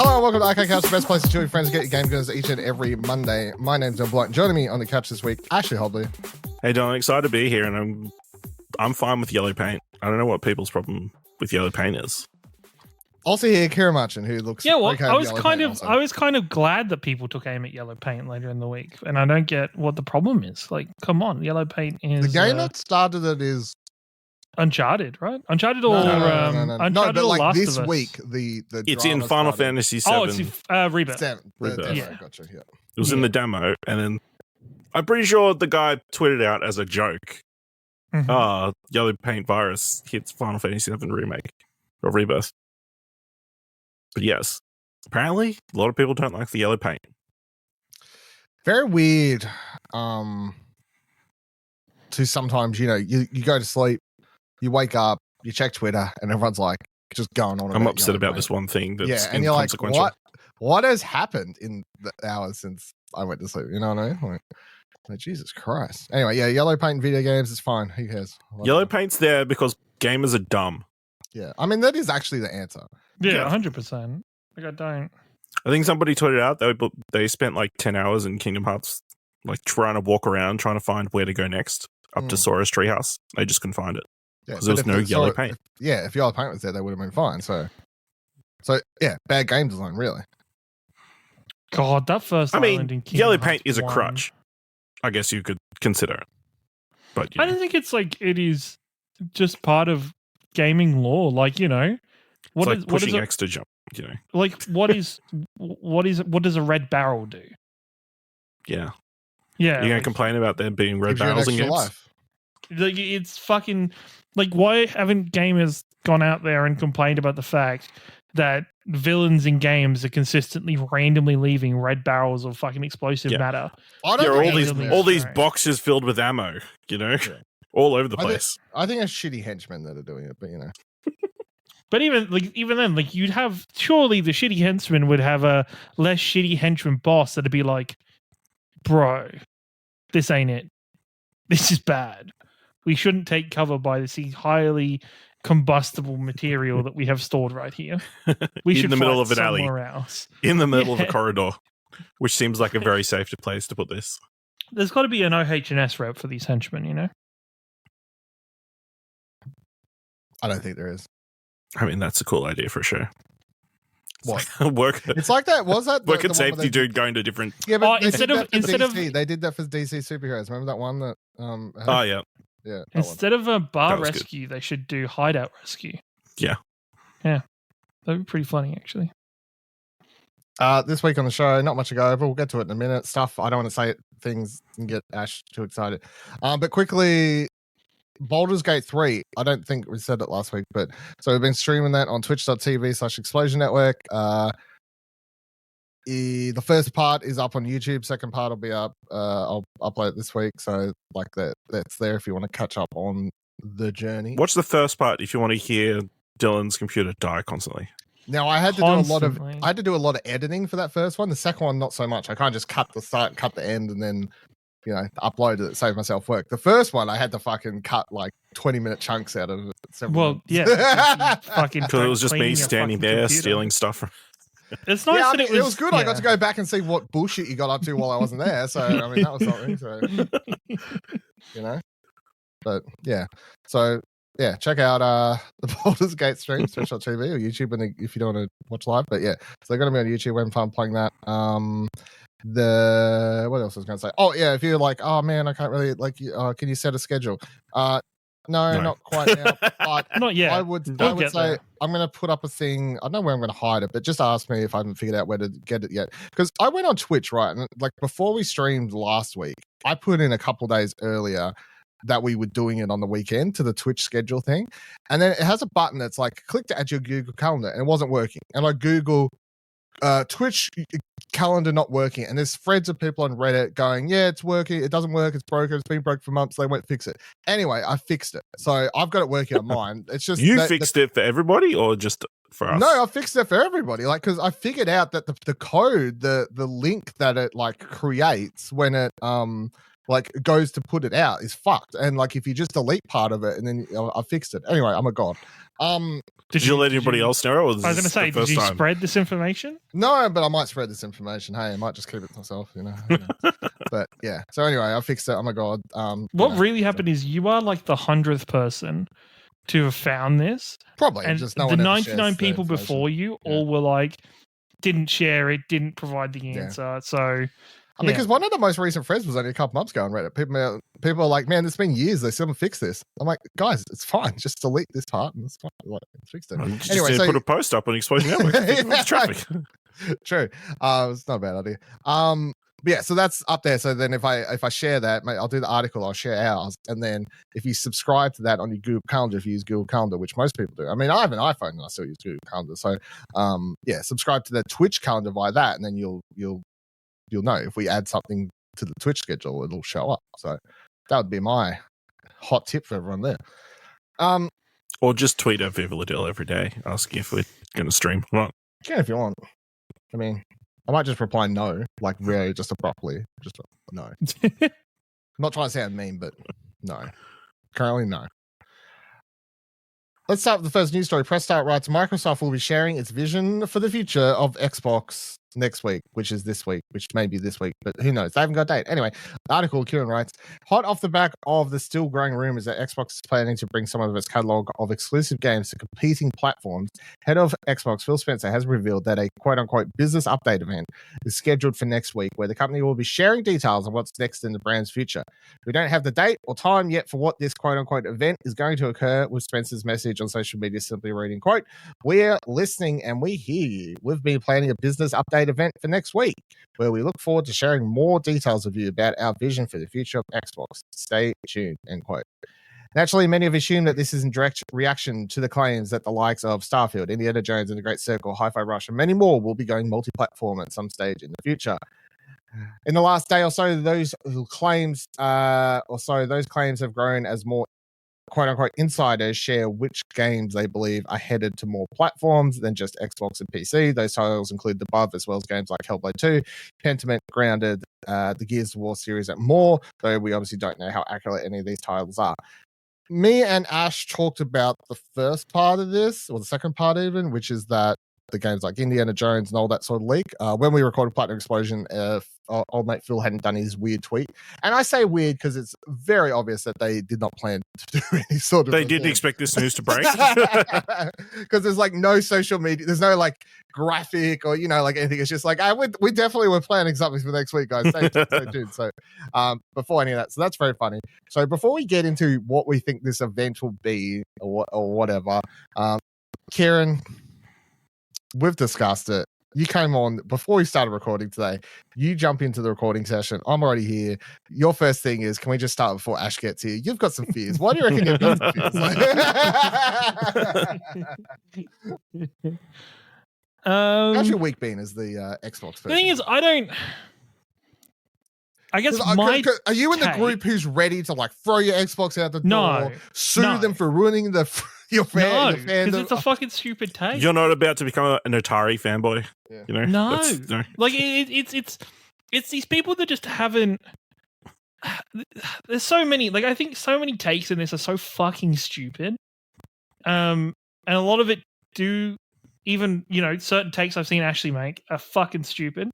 Hello and welcome to Arcade Couch, the best place to chill with friends and get your game goes each and every Monday. My name's John Blight. Joining me on the couch this week, Ashley Hobley. Hey Don, excited to be here, and I'm fine with yellow paint. I don't know what people's problem with yellow paint is. Also here, Kira Marchin, who looks I was kind of glad that people took aim at yellow paint later in the week, and I don't get what the problem is. Like, come on, yellow paint is the game that started it is Uncharted, right? Uncharted or Uncharted no, but or like Last this of Us? week, the It's in Final Fantasy VII. Oh, it's Rebirth. Rebirth. Yeah. Gotcha. Yeah. It was in the demo, and then I'm pretty sure the guy tweeted out as a joke, yellow paint virus hits Final Fantasy VII Remake or Rebirth. But yes, apparently a lot of people don't like the yellow paint. Very weird. To sometimes, you go to sleep, you wake up, you check Twitter, and everyone's like just going on. I'm upset about this one thing that's and you're like, inconsequential. what has happened in the hours since I went to sleep? You know what I mean? Like Jesus Christ. Anyway, yeah, yellow paint in video games is fine. Who cares? Yellow paint's there because gamers are dumb. Yeah, I mean that is actually the answer. Yeah, 100%. Like I don't. I think somebody tweeted out they spent like 10 hours in Kingdom Hearts, like trying to walk around, trying to find where to go next up to Sora's treehouse. They just couldn't find it because there was no yellow paint. If yellow paint was there, they would have been fine. So yeah, bad game design, really. God, that first. Island in Kingdom yellow Hearts paint is a 1. crutch. I guess you could consider it, but I don't think it's like it is just part of gaming lore. Like it's pushing X to jump. Like what does a red barrel do? Yeah. Yeah. You're gonna complain about there being red barrels in games? Life. Like it's fucking like why haven't gamers gone out there and complained about the fact that villains in games are consistently randomly leaving red barrels of fucking explosive matter? All these boxes filled with ammo, all over the place. I think it's shitty henchmen that are doing it, but But even then, you'd have surely the shitty henchman would have a less shitty henchman boss that'd be like, bro, this ain't it. This is bad. We shouldn't take cover by this highly combustible material that we have stored right here. We should in the middle of an alley, else. In the middle of a corridor, which seems like a very safe place to put this. There's got to be an OH&S rep for these henchmen, I don't think there is. I mean, that's a cool idea for sure. What? Work. It's like that. Was that work at safety dude going to different? Yeah, but instead of they did that for DC superheroes. Remember that one that? Yeah. Instead of a bar rescue, they should do hideout rescue. Yeah. That'd be pretty funny, actually. This week on the show, not much to go over. We'll get to it in a minute. Stuff I don't want to say things and get Ash too excited. But quickly. Baldur's Gate 3, I don't think we said it last week, but so we've been streaming that on twitch.tv/Explosion Network. The first part is up on YouTube. Second part will be up. I'll upload it this week. So that's there if you want to catch up on the journey. Watch the first part if you want to hear Dylan's computer die constantly. Now I had to do a lot of editing for that first one. The second one, not so much. I can't just cut the start, cut the end, and then upload it, save myself work. The first one, I had to fucking cut like 20-minute chunks out of it. Fucking because it was just me standing there stealing stuff from. It's nice that it was good. Yeah. I got to go back and see what bullshit you got up to while I wasn't there. So I mean, that was something. So but yeah. So yeah, check out the Baldur's Gate stream, Twitch.tv or YouTube, and if you don't want to watch live. But yeah, so they're going to be on YouTube when I'm playing that. What else was I going to say? Oh yeah, if you're like, oh man, I can't really can you set a schedule? No, not quite now. But not yet. I would say I'm going to put up a thing. I don't know where I'm going to hide it, but just ask me if I haven't figured out where to get it yet. Because I went on Twitch, right, and before we streamed last week, I put in a couple days earlier that we were doing it on the weekend to the Twitch schedule thing, and then it has a button that's like click to add your Google Calendar, and it wasn't working. And I Google Twitch calendar not working, and there's threads of people on Reddit going, yeah, it's working, it doesn't work, it's broken, it's been broken for months, they won't fix it. Anyway, I fixed it, so I've got it working on mine. It's just you fixed it for everybody or just for us? No, I fixed it for everybody, because I figured out that the code, the link that it creates when it like goes to put it out is fucked. And like if you just delete part of it and then I fixed it. Anyway, I'm a god. Did you let anybody else know? Or was I was going to say, did you spread this information? No, but I might spread this information. Hey, I might just keep it to myself, you know. But yeah. So anyway, I fixed it. Oh my god. What really happened is you are like the 100th person to have found this. Probably. And just no the one 99 people before you all were like, didn't share it, didn't provide the answer. So I mean, because one of the most recent threads was only a couple months ago on Reddit. People are like, man, it's been years. They still haven't fixed this. I'm like, guys, it's fine. Just delete this part and it's fine. Like, it's fixed it. Anyway, so put a post up on Exploding Network. It's traffic. True. It's not a bad idea. But yeah, so that's up there. So then if I share that, I'll do the article, I'll share ours. And then if you subscribe to that on your Google Calendar, if you use Google Calendar, which most people do. I mean, I have an iPhone and I still use Google Calendar. So subscribe to the Twitch calendar via that, and then you'll know if we add something to the Twitch schedule, it'll show up. So that would be my hot tip for everyone there. Or just tweet at Viva Liddell every day asking if we're going to stream or not. Yeah, if you want. I mean, I might just reply no, like really just abruptly. Just no. I'm not trying to sound mean, but no. Currently, no. Let's start with the first news story. Press Start writes, Microsoft will be sharing its vision for the future of Xbox next week, which is this week, which may be this week, but who knows? They haven't got a date. Anyway, the article, Kieran writes, hot off the back of the still growing rumors that Xbox is planning to bring some of its catalog of exclusive games to competing platforms, head of Xbox, Phil Spencer, has revealed that a quote-unquote business update event is scheduled for next week, where the company will be sharing details on what's next in the brand's future. We don't have the date or time yet for what this quote-unquote event is going to occur, with Spencer's message on social media simply reading, quote, we're listening and we hear you. We've been planning a business update event for next week, where we look forward to sharing more details with you about our vision for the future of Xbox. Stay tuned, end quote. Naturally, many have assumed that this is in direct reaction to the claims that the likes of Starfield, Indiana Jones and The Great Circle, Hi-Fi Rush, and many more will be going multi-platform at some stage in the future. In the last day or so, those claims have grown as more quote-unquote insiders share which games they believe are headed to more platforms than just Xbox and PC. Those titles include the above, as well as games like Hellblade 2, Pentiment, Grounded, the Gears of War series, and more, though we obviously don't know how accurate any of these titles are. Me and Ash talked about the first part of this, or the second part even, which is that the games like Indiana Jones and all that sort of leak. When we recorded Platinum Explosion, old mate Phil hadn't done his weird tweet. And I say weird because it's very obvious that they did not plan to do any sort of... They didn't expect this news to break. Because there's like no social media, there's no like graphic or, like anything. It's just like, we definitely were planning something for next week, guys. Stay tuned. So before any of that. So that's very funny. So before we get into what we think this event will be or whatever, Kieran... We've discussed it. You came on before we started recording today. You jump into the recording session. I'm already here. Your first thing is, can we just start before Ash gets here? You've got some fears. Why do you reckon you've got some fears? How's your week been as the Xbox person? The thing is, I guess are you in the group who's ready to like throw your Xbox out the door, sue them for ruining your fan? No, because it's a fucking stupid take. You're not about to become an Atari fanboy, you know? No, like it's these people that just haven't. There's so many. Like I think so many takes in this are so fucking stupid, and a lot of it do. Even certain takes I've seen Ashley make are fucking stupid.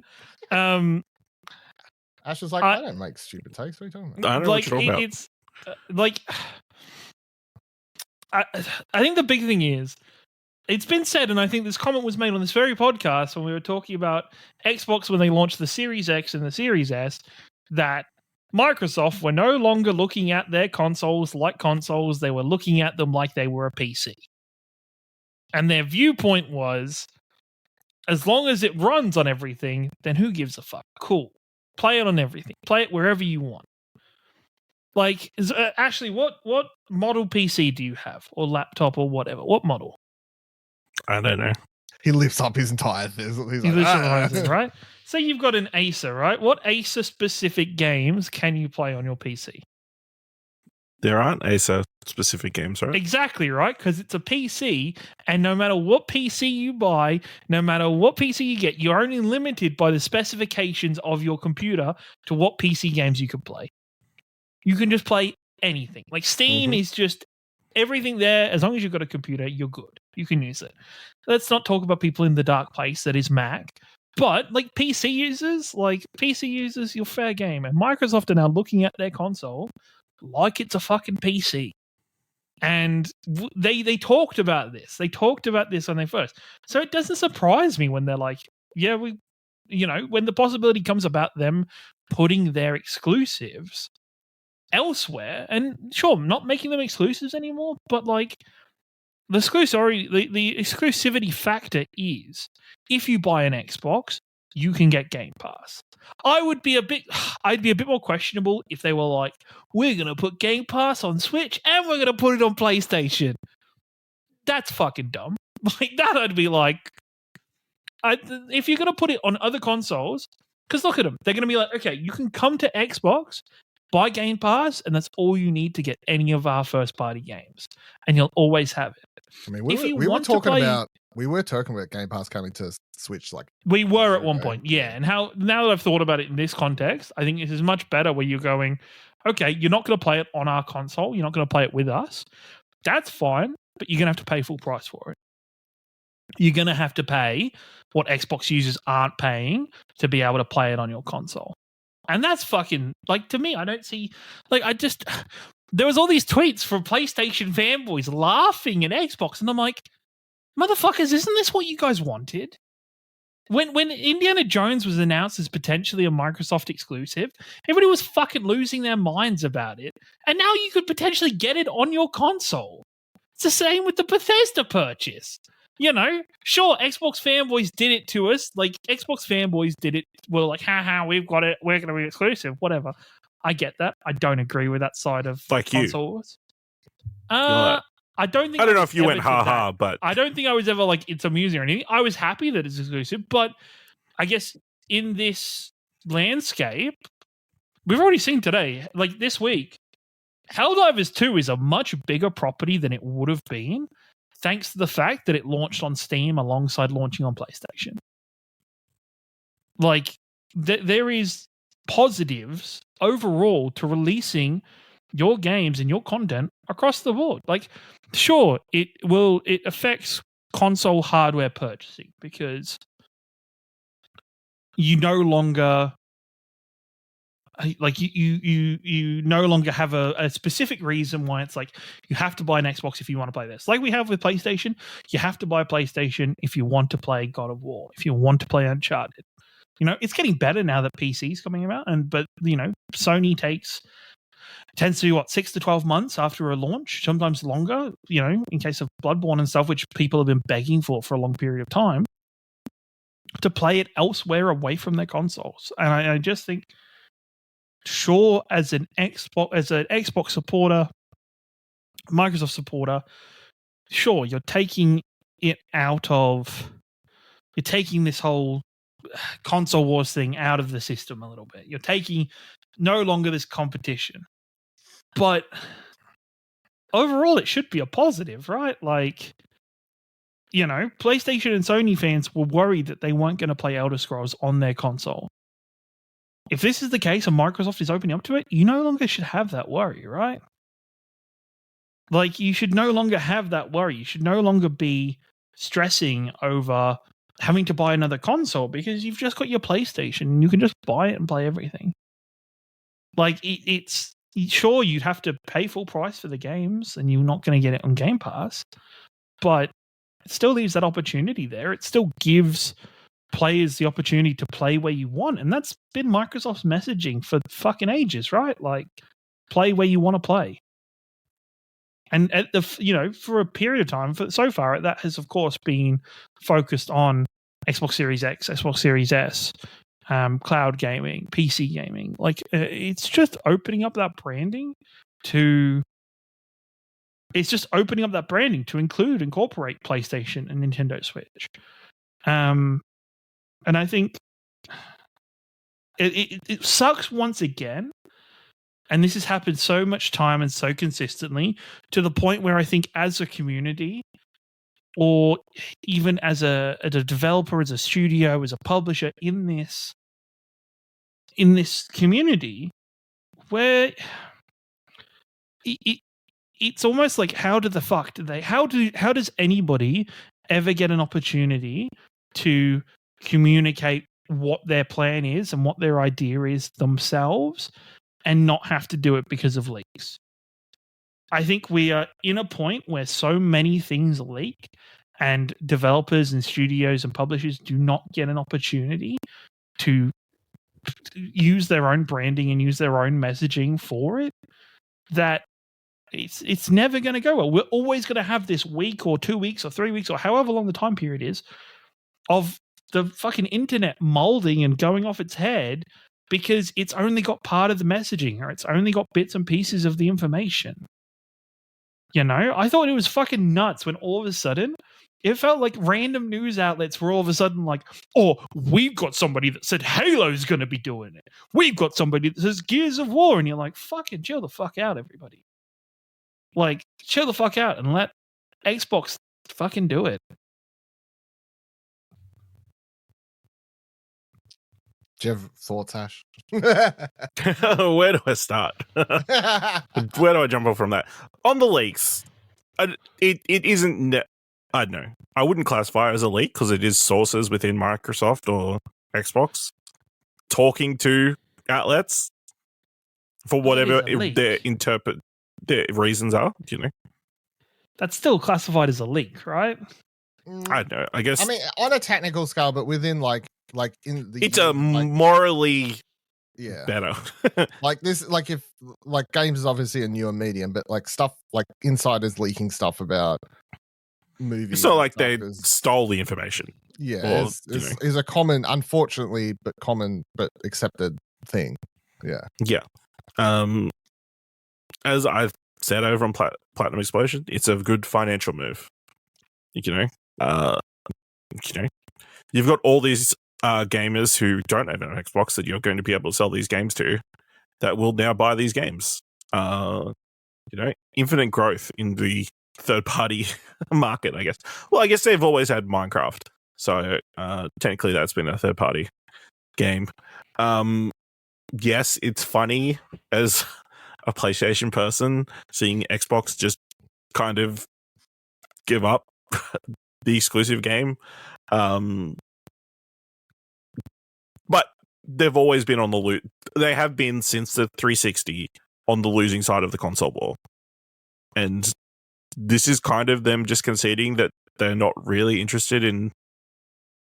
Ash was like, I don't make stupid takes. What are you talking about? I don't know what you're talking about. It's like, I think the big thing is, it's been said, and I think this comment was made on this very podcast when we were talking about Xbox when they launched the Series X and the Series S, that Microsoft were no longer looking at their consoles like consoles. They were looking at them like they were a PC. And their viewpoint was, as long as it runs on everything, then who gives a fuck? Cool. Play it on everything. Play it wherever you want. Like, Ashley, what model PC do you have? Or laptop or whatever? What model? I don't know. He lifts up his entire thing. Right? So you've got an Acer, right? What Acer-specific games can you play on your PC? There aren't Acer-specific games, right? Exactly, right? Because it's a PC, and no matter what PC you buy, no matter what PC you get, you're only limited by the specifications of your computer to what PC games you can play. You can just play anything. Like Steam is just everything there. As long as you've got a computer, you're good. You can use it. Let's not talk about people in the dark place that is Mac. But like PC users, you're fair game. And Microsoft are now looking at their console like it's a fucking PC. And they talked about this. They talked about this when they first. So it doesn't surprise me when they're like, yeah, when the possibility comes about them putting their exclusives elsewhere, and sure, not making them exclusives anymore, but like the exclusivity factor is if you buy an Xbox, you can get Game Pass. I'd be a bit more questionable if they were like, we're going to put Game Pass on Switch and we're going to put it on PlayStation. That's fucking dumb. Like that, I'd be like, if you're going to put it on other consoles, because look at them, they're going to be like, okay, you can come to Xbox, buy Game Pass, and that's all you need to get any of our first-party games, and you'll always have it. I mean, we were talking about Game Pass coming to Switch, like we were at one point, yeah. And now that I've thought about it in this context, I think this is much better. Where you're going, okay, you're not going to play it on our console, you're not going to play it with us. That's fine, but you're going to have to pay full price for it. You're going to have to pay what Xbox users aren't paying to be able to play it on your console. And that's fucking, like, to me, I don't see, like, there was all these tweets from PlayStation fanboys laughing at Xbox, and I'm like, motherfuckers, isn't this what you guys wanted? When Indiana Jones was announced as potentially a Microsoft exclusive, everybody was fucking losing their minds about it. And now you could potentially get it on your console. It's the same with the Bethesda purchase. You know, sure, Xbox fanboys did it to us. Like, Xbox fanboys did it. We're like, haha, we've got it. We're going to be exclusive. Whatever. I get that. I don't agree with that side of like consoles. I don't know if you went haha, but I don't think I was ever like, it's amusing or anything. I was happy that it's exclusive, but I guess in this landscape, we've already seen today, like this week, Helldivers 2 is a much bigger property than it would have been, thanks to the fact that it launched on Steam alongside launching on PlayStation. Like, there is positives overall to releasing your games and your content across the board. Like, sure, it affects console hardware purchasing because you no longer like you no longer have a specific reason why it's like you have to buy an Xbox if you want to play this. Like we have with PlayStation, you have to buy a PlayStation if you want to play God of War, if you want to play Uncharted. You know, it's getting better now that PC's coming about, but you know, Sony tends to be 6 to 12 months after a launch, sometimes longer, you know, in case of Bloodborne and stuff, which people have been begging for a long period of time, to play it elsewhere away from their consoles. And I just think, sure, as an Xbox supporter, Microsoft supporter, sure, you're taking this whole console wars thing out of the system a little bit. You're taking no longer this competition. But overall, it should be a positive, right? Like, you know, PlayStation and Sony fans were worried that they weren't going to play Elder Scrolls on their console. If this is the case and Microsoft is opening up to it, you no longer should have that worry, right? Like, you should no longer have that worry. You should no longer be stressing over having to buy another console because you've just got your PlayStation and you can just buy it and play everything. Like, it's sure, you'd have to pay full price for the games and you're not going to get it on Game Pass, but it still leaves that opportunity there. It still gives players the opportunity to play where you want. And that's been Microsoft's messaging for fucking ages, right? Like, play where you want to play. And at for a period of time, so far, that has, of course, been focused on Xbox Series X, Xbox Series S, cloud gaming, PC gaming. Like, it's just opening up that branding to incorporate PlayStation and Nintendo Switch. And I think it sucks once again. And this has happened so much time and so consistently to the point where I think as a community, or even as a developer, as a studio, as a publisher in this community, where it's almost like how does anybody ever get an opportunity to communicate what their plan is and what their idea is themselves and not have to do it because of leaks? I think we are in a point where so many things leak and developers and studios and publishers do not get an opportunity to use their own branding and use their own messaging for it, that it's never going to go well. We're always going to have this week or 2 weeks or 3 weeks or however long the time period is of the fucking internet molding and going off its head because it's only got part of the messaging or it's only got bits and pieces of the information. You know, I thought it was fucking nuts when all of a sudden it felt like random news outlets were all of a sudden like, oh, we've got somebody that said Halo's going to be doing it. We've got somebody that says Gears of War. And you're like, fucking chill the fuck out, everybody. Like, chill the fuck out and let Xbox fucking do it. Do you have thoughts, Ash? Where do I start? Where do I jump off from that? On the leaks, it isn't... I don't know. I wouldn't classify it as a leak because it is sources within Microsoft or Xbox talking to outlets for whatever their reasons are, you know. That's still classified as a leak, right? I don't know. I guess. I mean, on a technical scale, but within like in the, it's a morally better. Like this, like if like games is obviously a newer medium, but like stuff like insiders leaking stuff about movies. It's not like they stole the information. Yeah, is a common, unfortunately, but common but accepted thing. Yeah. Yeah. As I've said over on Platinum Explosion, it's a good financial move. You know, you've got all these gamers who don't have an Xbox that you're going to be able to sell these games to that will now buy these games. You know, infinite growth in the third-party market, I guess. Well, I guess they've always had Minecraft, so technically that's been a third-party game. Yes, it's funny as a PlayStation person seeing Xbox just kind of give up the exclusive game. But they've always been on the they have been since the 360 on the losing side of the console war. And this is kind of them just conceding that they're not really interested in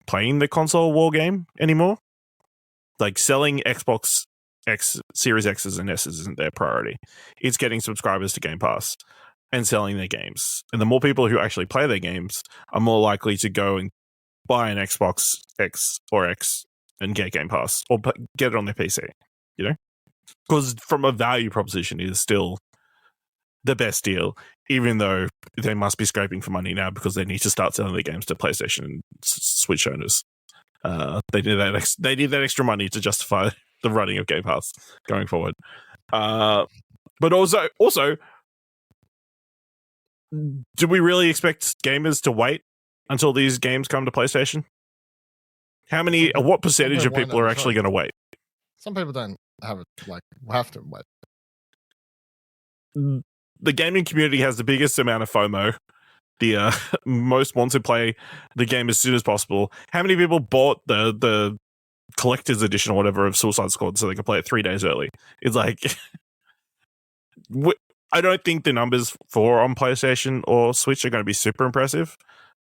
playing the console war game anymore. Like selling Xbox X Series X's and S's isn't their priority. It's getting subscribers to Game Pass and selling their games. And the more people who actually play their games are more likely to go and buy an Xbox X or X and get Game Pass or get it on their PC, you know? Because from a value proposition, it is still the best deal, even though they must be scraping for money now because they need to start selling their games to PlayStation and Switch owners. They need that extra money to justify the running of Game Pass going forward. But also, do we really expect gamers to wait until these games come to PlayStation? What percentage of people are actually going to wait? Some people don't have to wait. The gaming community has the biggest amount of FOMO. The most want to play the game as soon as possible. How many people bought the collector's edition or whatever of Suicide Squad so they can play it 3 days early? It's like, I don't think the numbers for on PlayStation or Switch are going to be super impressive.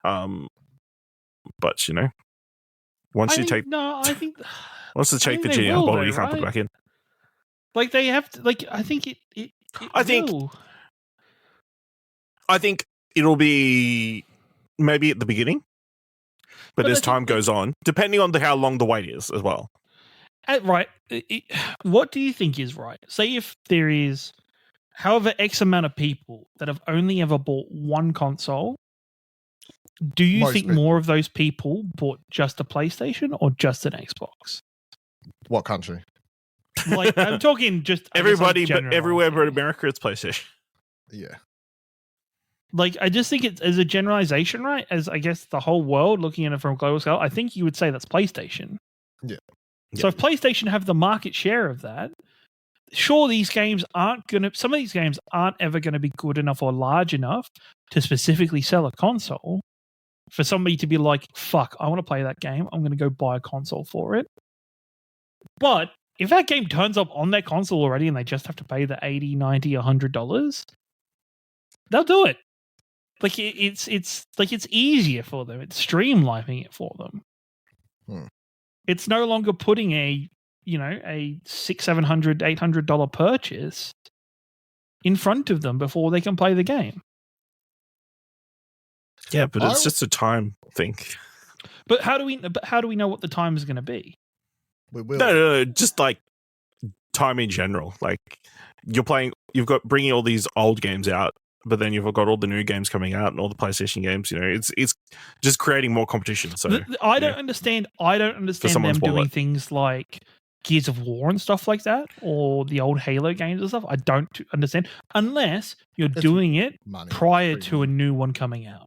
But you know, once you take the genie out of the bottle, you can't put it back in. Like they have to, like I think I think it'll be maybe at the beginning, but as time goes on, depending on how long the wait is as well. Right. What do you think is right? Say if there is however X amount of people that have only ever bought one console, do you think more of those people bought just a PlayStation or just an Xbox? What country? Like I'm talking just everybody, but everywhere but America, it's PlayStation. Yeah. Like I just think it's as a generalization, right? As I guess the whole world looking at it from a global scale, I think you would say that's PlayStation. Yeah. So if PlayStation have the market share of that, sure, these games some of these games aren't ever going to be good enough or large enough to specifically sell a console for somebody to be like, fuck, I want to play that game. I'm going to go buy a console for it. But if that game turns up on their console already and they just have to pay the $80, $90, $100, they'll do it. Like it's easier for them. It's streamlining it for them. It's no longer putting a $600, $700, $800 purchase in front of them before they can play the game. Yeah, but it's just a time thing. But how do we know what the time is going to be? We will. No, just like time in general. Like you've got bringing all these old games out, but then you've got all the new games coming out and all the PlayStation games. It's just creating more competition. So I don't understand them doing things like Gears of War and stuff like that, or the old Halo games and stuff. I don't understand unless you're doing it prior to a new one coming out.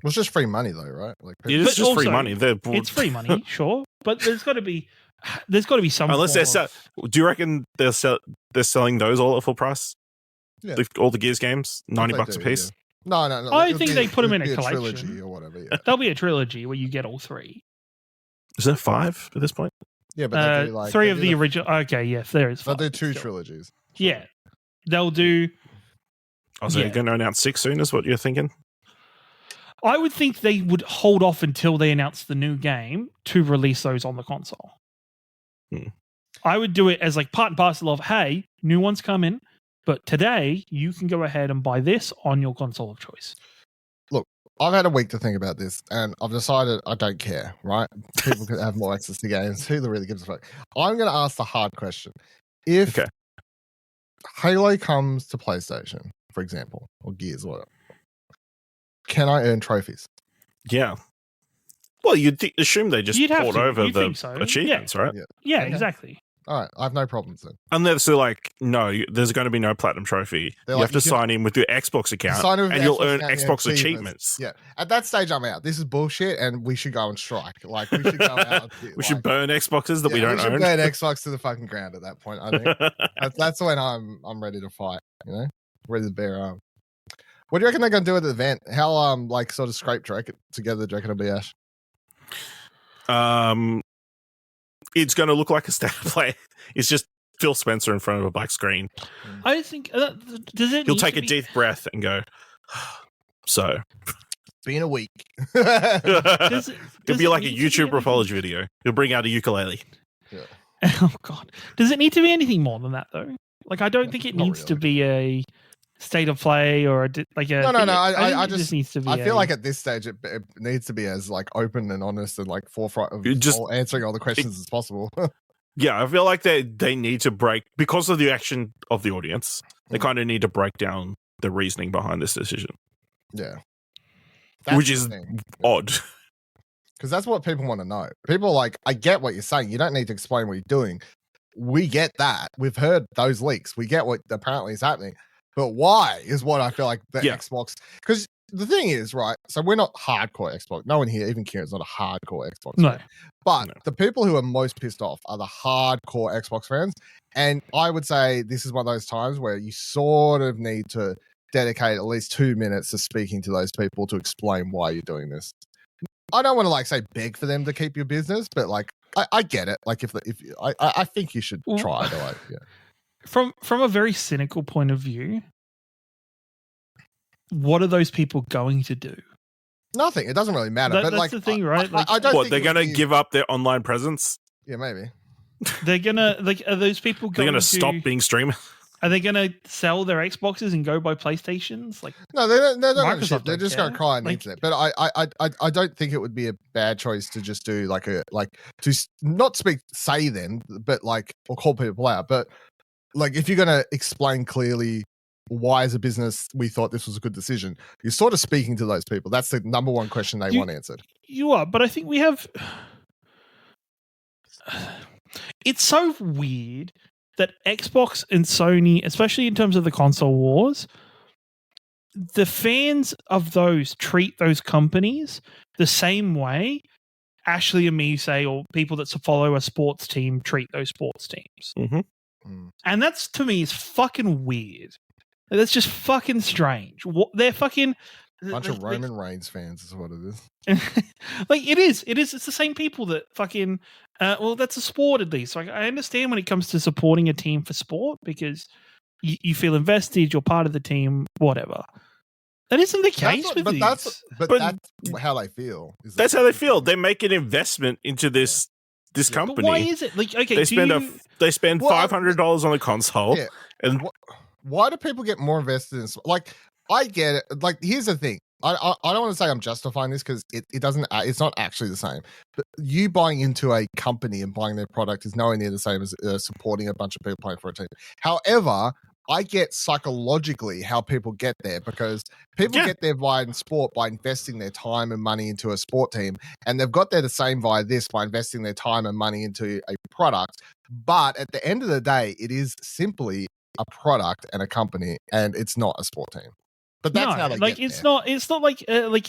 Well, it's just free money, though, right? Like, it is just free money. It's free money, sure, but there's got to be some. Unless do you reckon they're selling those all at full price? Yeah. All the Gears games, $90 a piece. Yeah. No. I think they put them in a collection, trilogy or whatever. Yeah. There'll be a trilogy where you get all three. Is there 5 at this point? Yeah, but they do like 3 of the original. Okay, yes, there is. They'll do 2 trilogies. Yeah, they'll do. Oh, so you're going to announce 6 soon? Is what you're thinking? I would think they would hold off until they announce the new game to release those on the console. I would do it as like part and parcel of, hey, new ones come in, but today you can go ahead and buy this on your console of choice. Look, I've had a week to think about this, and I've decided I don't care, right? People can have more access to games. Who really gives a fuck? I'm going to ask the hard question. If Halo comes to PlayStation, for example, or Gears or whatever, can I earn trophies? Yeah. Well, you'd assume they just port over the achievements, right? Yeah, exactly. All right, I have no problems then. Unless they're like, no, there's going to be no platinum trophy. You have to sign in with your Xbox account, and you'll earn Xbox achievements. Yeah, at that stage, I'm out. This is bullshit, and we should go and strike. Like, we should go out. We should burn Xboxes that we don't own. We should burn Xbox to the fucking ground at that point. I think that's when I'm ready to fight. Ready to bear arms. What do you reckon they're going to do at the event? How sort of scrape together do you reckon it'll be, Ash? It's going to look like a state of play. It's just Phil Spencer in front of a black screen. I think he'll take a deep breath and go. So, it's been a week. It'll be like a YouTube apology video. He'll bring out a ukulele. Yeah. Oh God! Does it need to be anything more than that though? Like, I don't think it needs to be a state of play or like a no. I just needs to be. I feel like at this stage it needs to be as like open and honest and like forefront of just answering all the questions as possible. Yeah, I feel like they need to break because of the action of the audience. They kind of need to break down the reasoning behind this decision. Yeah, which is odd because that's what people want to know. People are like, I get what you're saying. You don't need to explain what you're doing. We get that. We've heard those leaks. We get what apparently is happening. But why is what I feel like the Xbox... Because the thing is, right, so we're not hardcore Xbox. No one here, even Kieran's not a hardcore Xbox fan. But the people who are most pissed off are the hardcore Xbox fans. And I would say this is one of those times where you sort of need to dedicate at least 2 minutes to speaking to those people to explain why you're doing this. I don't want to say beg for them to keep your business, but I get it. Like I think you should try to From a very cynical point of view, what are those people going to do? Nothing. It doesn't really matter. That's the thing, right? I don't think they're going to give up their online presence? Yeah, maybe. They're going to, are those people going to stop being streamers? Are they going to sell their Xboxes and go buy PlayStations? No, they're not going to ship. They're just going to cry on the internet. But I don't think it would be a bad choice to just do to not say then, but or call people out. But if you're going to explain clearly why as a business we thought this was a good decision, you're sort of speaking to those people. That's the number one question they want answered. You are, but I think we have... It's so weird that Xbox and Sony, especially in terms of the console wars, the fans of those treat those companies the same way Ashley and me say, or people that follow a sports team treat those sports teams. Mm-hmm. And that's, to me, is fucking weird. That's just fucking strange. They're fucking... Bunch of Roman Reigns fans is what it is. It is. It's the same people that fucking... that's a sport at least. Like, I understand when it comes to supporting a team for sport because you feel invested, you're part of the team, whatever. That isn't the case with these. That's how they feel. That's how they feel. They make an investment into this company. But why is it? Like, okay, they spend $500 on a console. Yeah. And why do people get more invested in? Like, I get it. Like, here's the thing. I don't want to say I'm justifying this because it doesn't. It's not actually the same. But you buying into a company and buying their product is nowhere near the same as supporting a bunch of people playing for a team. However, I get psychologically how people get there because people get there via sport by investing their time and money into a sport team, and they've got there the same via this by investing their time and money into a product. But at the end of the day, it is simply a product and a company, and it's not a sport team. But that's how they get it's there. not like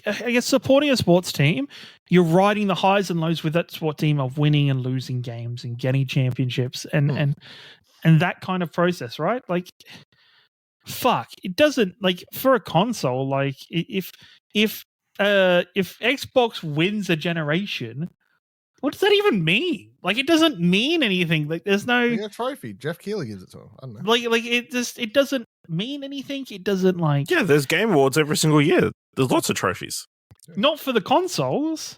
I guess supporting a sports team, you're riding the highs and lows with that sport team of winning and losing games and getting championships and that kind of process, right? Like, fuck, it doesn't, like, for a console, like, if Xbox wins a generation, what does that even mean? Like, it doesn't mean anything. Like, there's no a trophy. Jeff Keighley gives it to him. I don't know. Like it doesn't mean anything. It doesn't, like, there's Game Awards every single year. There's lots of trophies. Not for the consoles.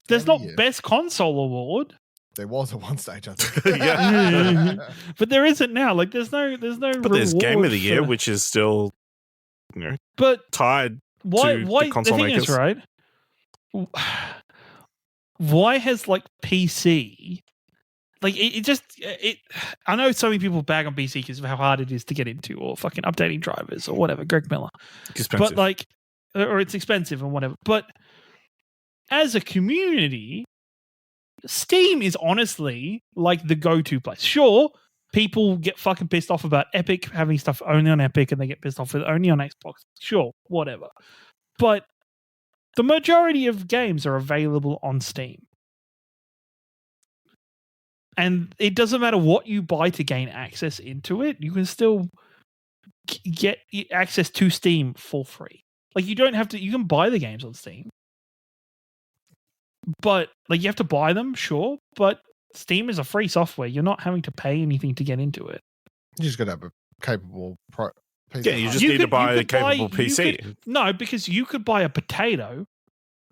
There's not Best Console Award. There was at one stage, I think. But there isn't now. Like, there's no. But there's Game of the Year, which is still, but tied. Why? The console the thing makers. is, right? Why has, like, PC? Like, it just. I know so many people bag on PC because of how hard it is to get into, or fucking updating drivers, or whatever. Greg Miller. Expensive. But, like, or it's expensive and whatever. But as a community, Steam is honestly like the go-to place. Sure, people get fucking pissed off about Epic having stuff only on Epic and they get pissed off with only on Xbox. Sure, whatever. But the majority of games are available on Steam. And it doesn't matter what you buy to gain access into it, you can still get access to Steam for free. Like, you don't have to, you can buy the games on Steam. But, like, you have to buy them, sure, but Steam is a free software. You're not having to pay anything to get into it. You just got to have a capable PC. Yeah, you just need to buy a capable PC. No, because you could buy a potato,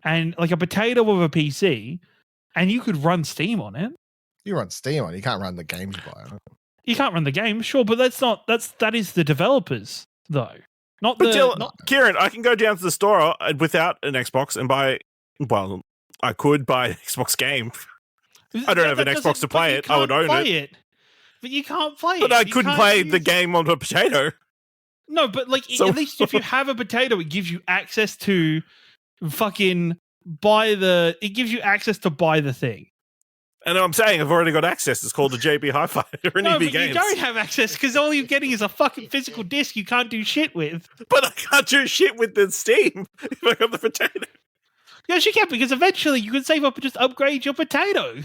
and, like, a potato with a PC, and you could run Steam on it. You run Steam on it. You can't run the games by it. You can't run the game, sure, but that is the developers, though. Kieran, I can go down to the store without an Xbox and buy, well, I could buy an Xbox game. I don't have an Xbox to play it. I would own it. But you can't play it. But I couldn't play the game on a potato. No, but, like, at least if you have a potato, it gives you access to fucking buy the thing. And I'm saying I've already got access. It's called the JB Hi-Fi or No, EB but you don't have access because all you're getting is a fucking physical disc you can't do shit with. But I can't do shit with the Steam if I got the potato. Yes, you can, because eventually you can save up and just upgrade your potato.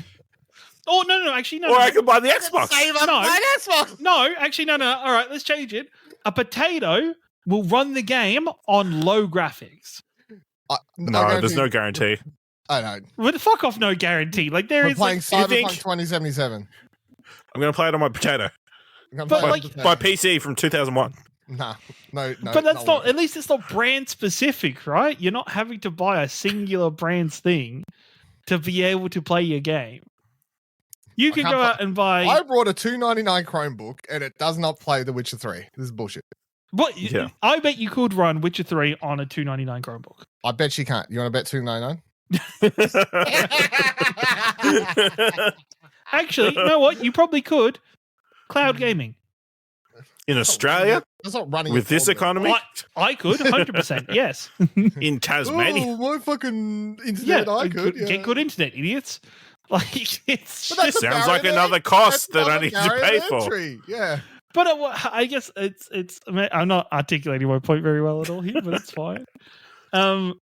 Oh, no, actually, no. Or I can buy the Xbox. Save up buy an Xbox. No, actually, no. All right, let's change it. A potato will run the game on low graphics. No, there's no guarantee. I know. Well, fuck off, no guarantee. Like, there is, playing like, Cyberpunk 2077. I'm going to play it on my potato. But, my PC from 2001. No. But that's not, at least it's not brand specific, right? You're not having to buy a singular brand's thing to be able to play your game. You can go out and buy. I brought a $2.99 Chromebook and it does not play The Witcher 3. This is bullshit. But yeah. I bet you could run Witcher 3 on a $2.99 Chromebook. I bet you can't. You want to bet $2.99? Actually, you know what? You probably could. Cloud gaming. In Australia? That's not running with this economy? I could, 100%, yes. In Tasmania? Oh, my fucking internet, I could. Get good internet, idiots. Like, it's just, sounds like another cost that I need to pay for. Yeah. But I guess it's. I'm not articulating my point very well at all here, but it's fine.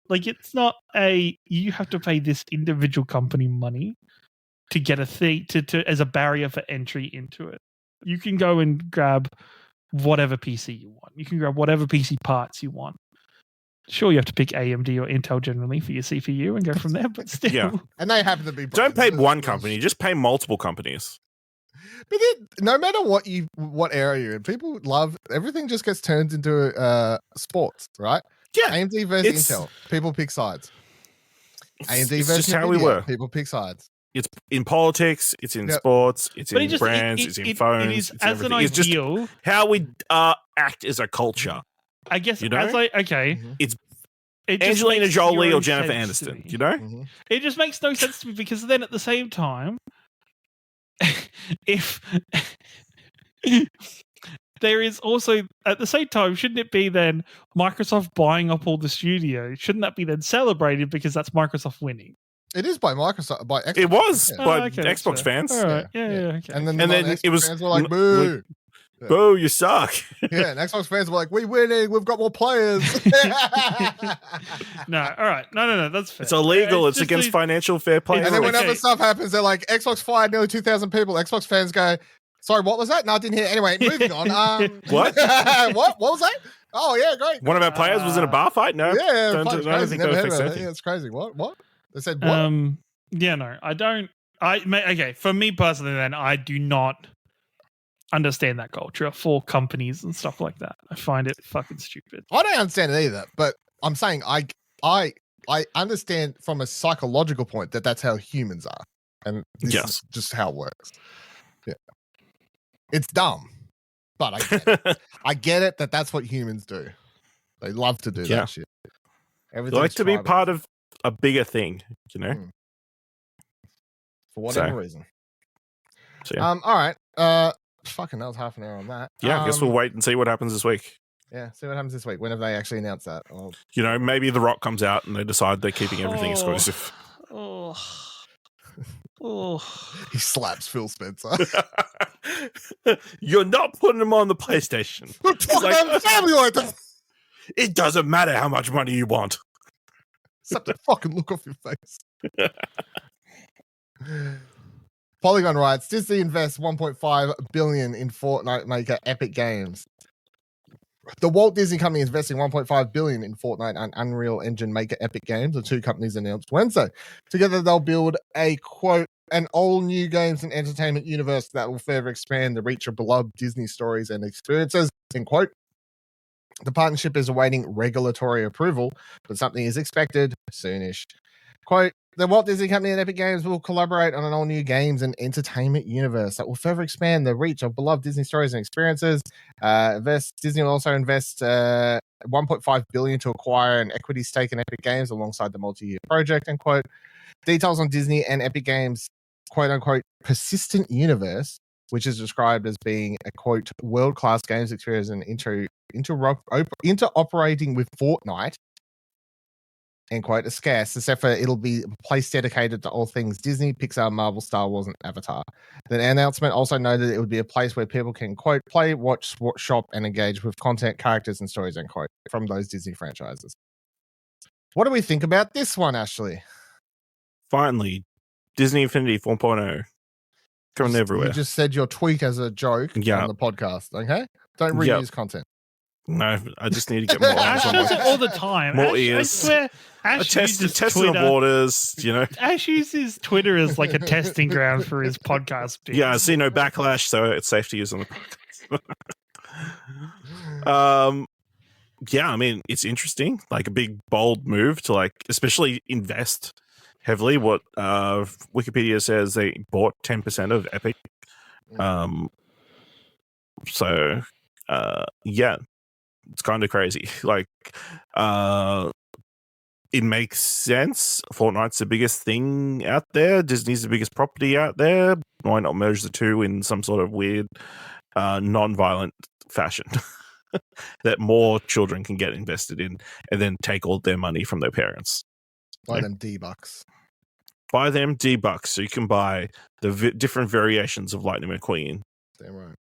Like, it's not you have to pay this individual company money to get a thing to as a barrier for entry into it. You can go and grab whatever PC you want. You can grab whatever PC parts you want. Sure, you have to pick AMD or Intel generally for your CPU and go from there, but still. Yeah. And they happen to be Don't pay brands. one company, just pay multiple companies. But then, no matter what area you're in, people love everything. Just gets turned into sports, right? Yeah, AMD versus Intel. People pick sides. AMD it's versus just how Nvidia, we were. People pick sides. It's in politics, it's in Yep. sports, it's But in brands, it's in phones. It is it's as an everything. It's just ideal. how we act as a culture. I guess You know? as I okay. Mhm. It's It just Angelina makes Jolie zero or Jennifer sense to Aniston, me. you know? Mhm. It just makes no sense to me because then at the same time, if there is also at the same time, shouldn't it be then Microsoft buying up all the studios? Shouldn't that be then celebrated because that's Microsoft winning? It is by Microsoft. By Xbox. It was Yeah. by Okay, that's Xbox fair. fans. All right. Yeah, Yeah. okay. And then, And the then non-Xbox it was fans were like, like, boo. Boo, you suck. Yeah, and Xbox fans were like, we're winning. We've got more players. No, all right. No, that's fair. It's illegal. It's just against these- financial fair play. And And then rules. when Okay. other stuff happens, they're like, Xbox fired nearly 2,000 people. Xbox fans go, sorry, what was that? No, I didn't hear. Anyway, moving on. What? What was that? Oh, yeah, great. One of our players was in a bar fight? No. Yeah, don't fuck, think crazy. that Never heard affects about it. anything. Yeah, it's crazy. What? They said what? Yeah, no, I don't. Okay, for me personally, then I do not understand that culture for companies and stuff like that. I find it fucking stupid. I don't understand it either, but I'm saying I understand from a psychological point that that's how humans are. And this Yes. is just how it works. Yeah. It's dumb, but I get it that that's what humans do. They love to do Yeah. that shit. They like to be part of a bigger thing, you know? Mm. For whatever So. reason. So, yeah. All right. Fucking that was half an hour on that. I guess we'll wait and see what happens this week. Yeah, see what happens this week. When have they actually announced that? Oh, You know, maybe The Rock comes out and they decide they're keeping everything exclusive. Oh. he slaps Phil Spencer. You're not putting them on the PlayStation. We're talking about family like that. It doesn't matter how much money you want. Suck the fucking look off your face. Polygon writes, Disney invests $1.5 billion in Fortnite maker Epic Games. The Walt Disney Company is investing $1.5 billion in Fortnite and Unreal Engine maker Epic Games, the two companies announced Wednesday. Together, they'll build a, quote, an all-new games and entertainment universe that will further expand the reach of beloved Disney stories and experiences, end quote. The partnership is awaiting regulatory approval, but something is expected soonish. Quote, the Walt Disney Company and Epic Games will collaborate on an all-new games and entertainment universe that will further expand the reach of beloved Disney stories and experiences. Disney will also invest $1.5 billion to acquire an equity stake in Epic Games alongside the multi-year project, end quote. Details on Disney and Epic Games, quote-unquote, persistent universe, which is described as being a, quote, world-class games experience and interoperating with Fortnite, end quote, is scarce, except for it'll be a place dedicated to all things Disney, Pixar, Marvel, Star Wars, and Avatar. The announcement also noted it would be a place where people can, quote, play, watch, shop, and engage with content, characters, and stories, end quote, from those Disney franchises. What do we think about this one, Ashley? Finally, Disney Infinity 4.0 coming everywhere. You just said your tweet as a joke Yeah. on the podcast, okay? Don't reuse content. No, I just need to get more eyes Ash on does it my all the time. More Ash, ears. I swear, a Ash test uses the Twitter. waters, you know. Ash uses Twitter as like a testing ground for his podcast. Bits. Yeah, I see no backlash, so it's safe to use on the podcast. Yeah, I mean, it's interesting, like a big bold move to like especially invest heavily. What Wikipedia says they bought 10% of Epic. So yeah, it's kind of crazy. Like it makes sense. Fortnite's the biggest thing out there. Disney's the biggest property out there. Why not merge the two in some sort of weird non-violent fashion that more children can get invested in and then take all their money from their parents? Buy them D-Bucks. Buy them D-Bucks so you can buy the different variations of Lightning McQueen. Damn right.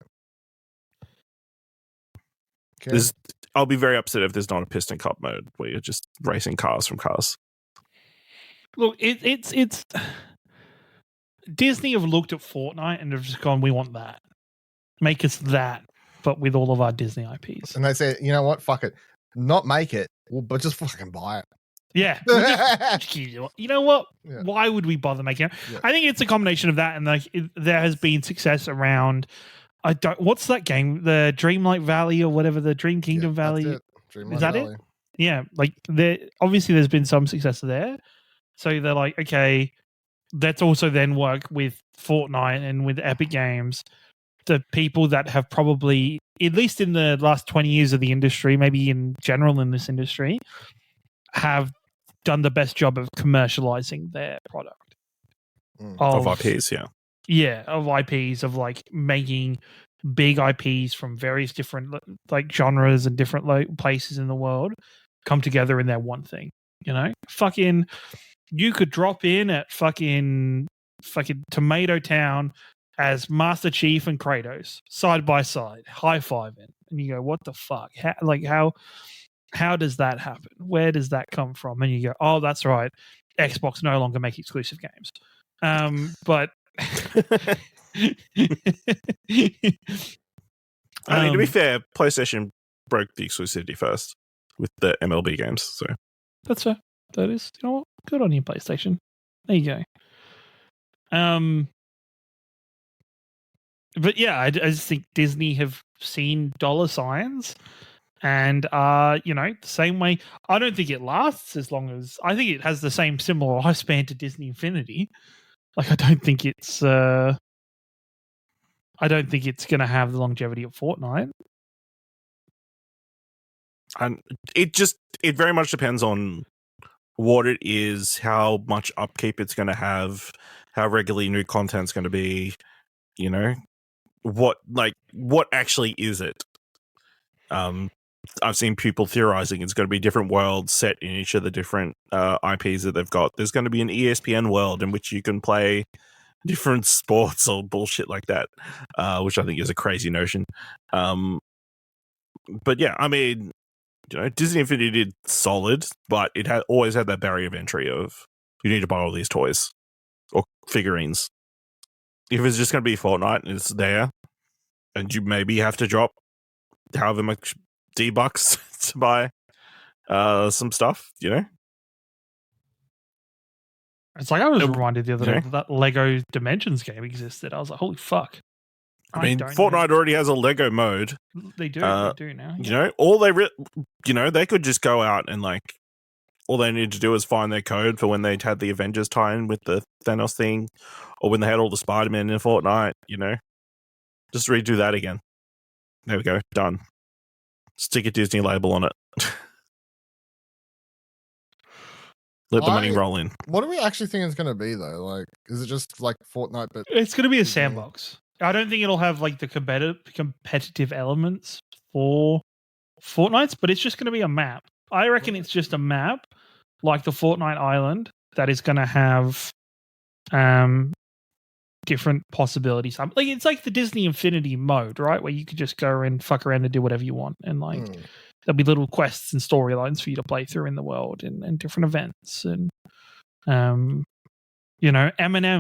I'll be very upset if there's not a piston cup mode where you're just racing cars from cars. Look, it's Disney have looked at Fortnite and have just gone, we want that. Make us that, but with all of our Disney IPs. And they say, you know what? Fuck it. Not make it, but just fucking buy it. Yeah. You know what? Yeah. Why would we bother making it? Yeah. I think it's a combination of that and like there has been success around. What's that game? The Dreamlight Valley or whatever, the Dream Kingdom Valley. That's it. Dreamlight Is that Valley. it? Yeah. Like obviously there's been some success there. So they're like, okay, let's also then work with Fortnite and with Epic Games. The people that have probably, at least in the last 20 years of the industry, maybe in general in this industry, have done the best job of commercializing their product. Of IPs, yeah. Yeah, of IPs, of like making big IPs from various different like genres and different places in the world come together in their one thing. You know? Fucking, you could drop in at fucking Tomato Town as Master Chief and Kratos side by side, high-fiving, and you go, "What the fuck? How does that happen? Where does that come from?" And you go, "Oh, that's right. Xbox no longer make exclusive games." But I mean, to be fair, PlayStation broke the exclusivity first with the MLB games, so that's fair. That is, you know what? Good on you, PlayStation. There you go. But yeah, I just think Disney have seen dollar signs and the same way. I don't think it lasts as long as, I think it has the same similar lifespan to Disney Infinity. Like I don't think it's going to have the longevity of Fortnite. And it very much depends on what it is, how much upkeep it's going to have, how regularly new content's going to be, you know, what actually is it? I've seen people theorizing it's going to be different worlds set in each of the different IPs that they've got. There's going to be an ESPN world in which you can play different sports or bullshit like that, which I think is a crazy notion. But yeah, I mean, you know, Disney Infinity did solid, but it had always had that barrier of entry of you need to buy all these toys or figurines. If it's just going to be Fortnite and it's there, and you maybe have to drop however much D-bucks to buy some stuff, you know? It's like I was reminded the other day that Lego Dimensions game existed. I was like, holy fuck. I mean, Fortnite already has a Lego mode. They do now. Yeah. You know, all they they could just go out and like, all they need to do is find their code for when they had the Avengers tie-in with the Thanos thing, or when they had all the Spider-Man in Fortnite, you know? Just redo that again. There we go. Done. Stick a Disney label on it. Let the money roll in. What do we actually think it's going to be, though? Like, is it just like Fortnite, but it's going to be a sandbox? I don't think it'll have like the competitive elements for Fortnite's, but it's just going to be a map. I reckon it's just a map like the Fortnite Island that is going to have different possibilities. Like it's like the Disney Infinity mode, right? Where you could just go and fuck around and do whatever you want, and like there'll be little quests and storylines for you to play through in the world and different events, and Eminem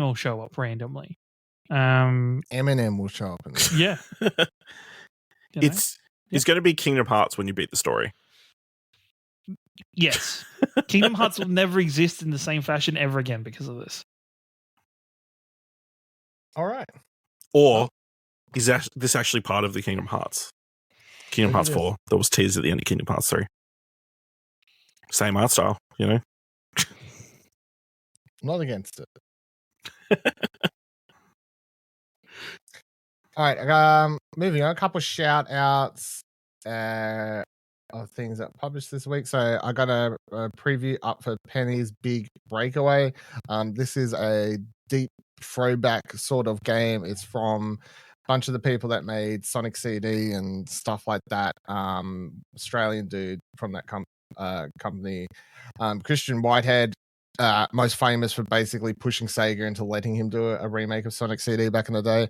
will show up randomly. Eminem will show up. Yeah, it's going to be Kingdom Hearts when you beat the story. Yes, Kingdom Hearts will never exist in the same fashion ever again because of this. All right. Or is this actually part of the Kingdom Hearts? Kingdom Hearts 4 that was teased at the end of Kingdom Hearts 3. Same art style, you know? Not against it. All right. Moving on. A couple of shout outs of things that published this week. So I got a preview up for Penny's Big Breakaway. This is a deep throwback sort of game. It's from a bunch of the people that made Sonic CD and stuff like that. Australian dude from that company. Christian Whitehead, most famous for basically pushing Sega into letting him do a remake of Sonic CD back in the day.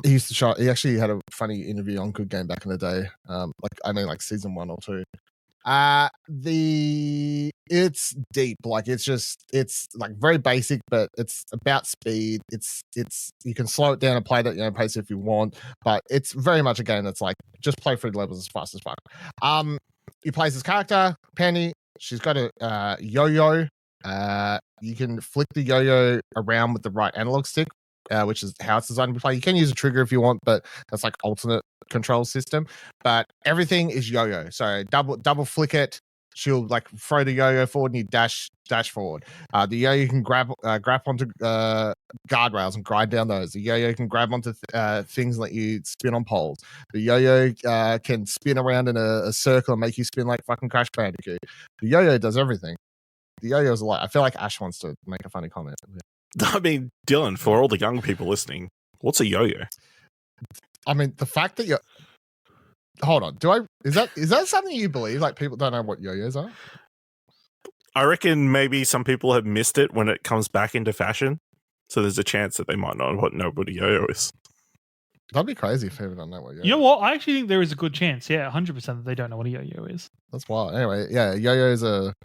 He used to he actually had a funny interview on Good Game back in the day. Like season 1 or 2. It's deep, like it's like very basic, but it's about speed. It's you can slow it down and play it at your own pace if you want, but it's very much a game that's like just play through the levels as fast as fuck. You play as this character, Penny. She's got a yo-yo. You can flick the yo-yo around with the right analog stick, which is how it's designed to be played. You can use a trigger if you want, but that's like alternate control system. But everything is yo-yo. So double flick it. She'll like throw the yo-yo forward and you dash forward. The yo-yo can grab onto guardrails and grind down those. The yo-yo can grab onto things that you spin on poles. The yo-yo can spin around in a circle and make you spin like fucking Crash Bandicoot. The yo-yo does everything. The yo-yo is a lot. I feel like Ash wants to make a funny comment. I mean, Dylan, for all the young people listening, what's a yo-yo? I mean, the fact that you're... Hold on. Is that something you believe? Like people don't know what yo-yos are? I reckon maybe some people have missed it when it comes back into fashion. So there's a chance that they might not know what a yo-yo is. That'd be crazy if people don't know what yo-yo is. You know what? I actually think there is a good chance. Yeah, 100% that they don't know what a yo-yo is. That's wild. Anyway, yeah, yo-yo is a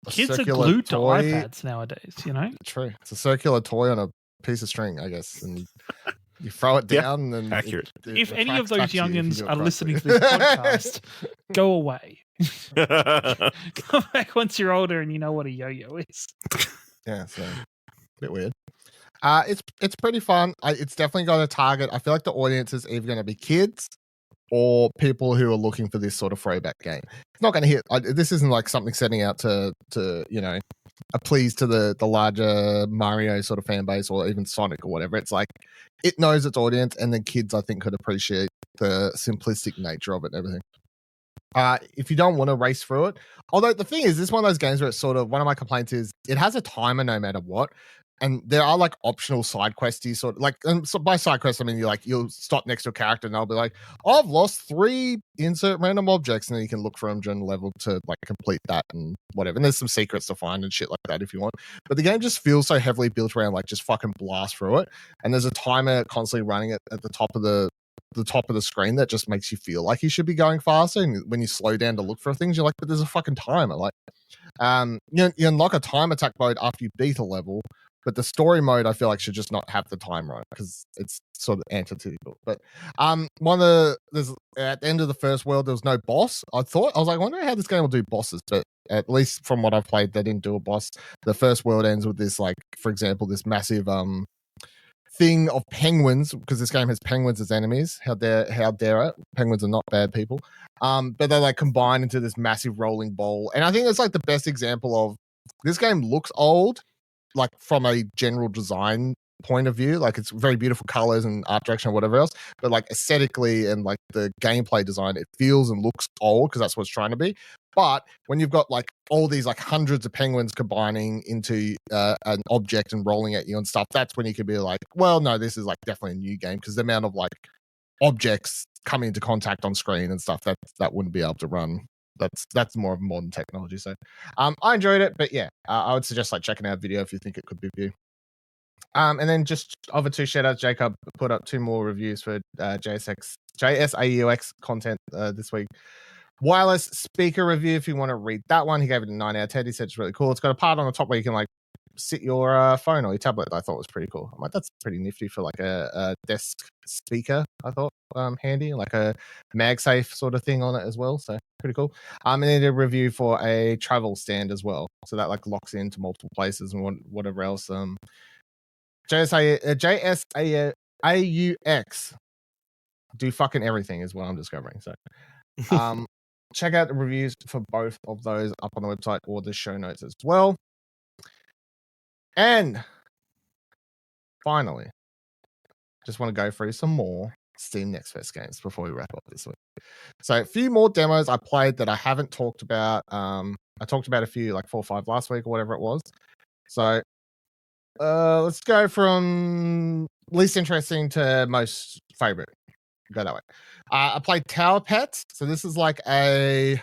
kids are circular glued toy. to iPads nowadays, you know? True. It's a circular toy on a piece of string, I guess. And you throw it down and accurate. If any of those youngins are listening to this podcast, go away. Come back once you're older and you know what a yo-yo is. Yeah, so a bit weird. It's pretty fun. It's definitely got a target. I feel like the audience is either going to be kids or people who are looking for this sort of throwback game. It's not going to hit. This isn't like something setting out to appease to the larger Mario sort of fan base or even Sonic or whatever. It's like it knows its audience, and then kids I think could appreciate the simplistic nature of it and everything. If you don't want to race through it, although the thing is, this is one of those games where it's sort of one of my complaints is it has a timer no matter what. And there are like optional side questies, sort of like, and so by side quests, I mean you'll stop next to a character and they'll be like, I've lost 3 insert random objects, and then you can look for them during the level to like complete that and whatever. And there's some secrets to find and shit like that if you want. But the game just feels so heavily built around like just fucking blast through it. And there's a timer constantly running at the top of the screen that just makes you feel like you should be going faster. And when you slow down to look for things, you're like, but there's a fucking timer. Like, you unlock a time attack mode after you beat a level. But the story mode, I feel like, should just not have the time right because it's sort of antithetical. But there's at the end of the first world, there was no boss. I was like, I wonder how this game will do bosses. But at least from what I've played, they didn't do a boss. The first world ends with this, like, for example, this massive thing of penguins, because this game has penguins as enemies. How dare it? Penguins are not bad people. But they're like combined into this massive rolling ball. And I think it's like the best example of this game looks old, like from a general design point of view. Like it's very beautiful colors and art direction or whatever else, but like aesthetically and like the gameplay design, it feels and looks old because that's what it's trying to be. But when you've got like all these like hundreds of penguins combining into an object and rolling at you and stuff, that's when you could be like, well, no, this is like definitely a new game, because the amount of like objects coming into contact on screen and stuff that wouldn't be able to run. That's more of modern technology. So I enjoyed it, but yeah, I would suggest like checking out a video if you think it could be viewed. And then just other 2 shoutouts. Jacob put up 2 more reviews for JSAUX content this week. Wireless speaker review, if you want to read that one. He gave it a 9 out of 10. He said it's really cool. It's got a part on the top where you can like sit your phone or your tablet. I thought was pretty cool. I'm like, that's pretty nifty for like a desk speaker. I thought handy, like a MagSafe sort of thing on it as well. So pretty cool. And then a review for a travel stand as well. So that like locks into multiple places and whatever else. JSAUX do fucking everything is what I'm discovering. So check out the reviews for both of those up on the website or the show notes as well. And finally, just want to go through some more Steam Next Fest games before we wrap up this week. So a few more demos I played that I haven't talked about. I talked about a few, like 4 or 5 last week or whatever it was. So let's go from least interesting to most favorite. Go that way. I played Tower Pets. So this is like a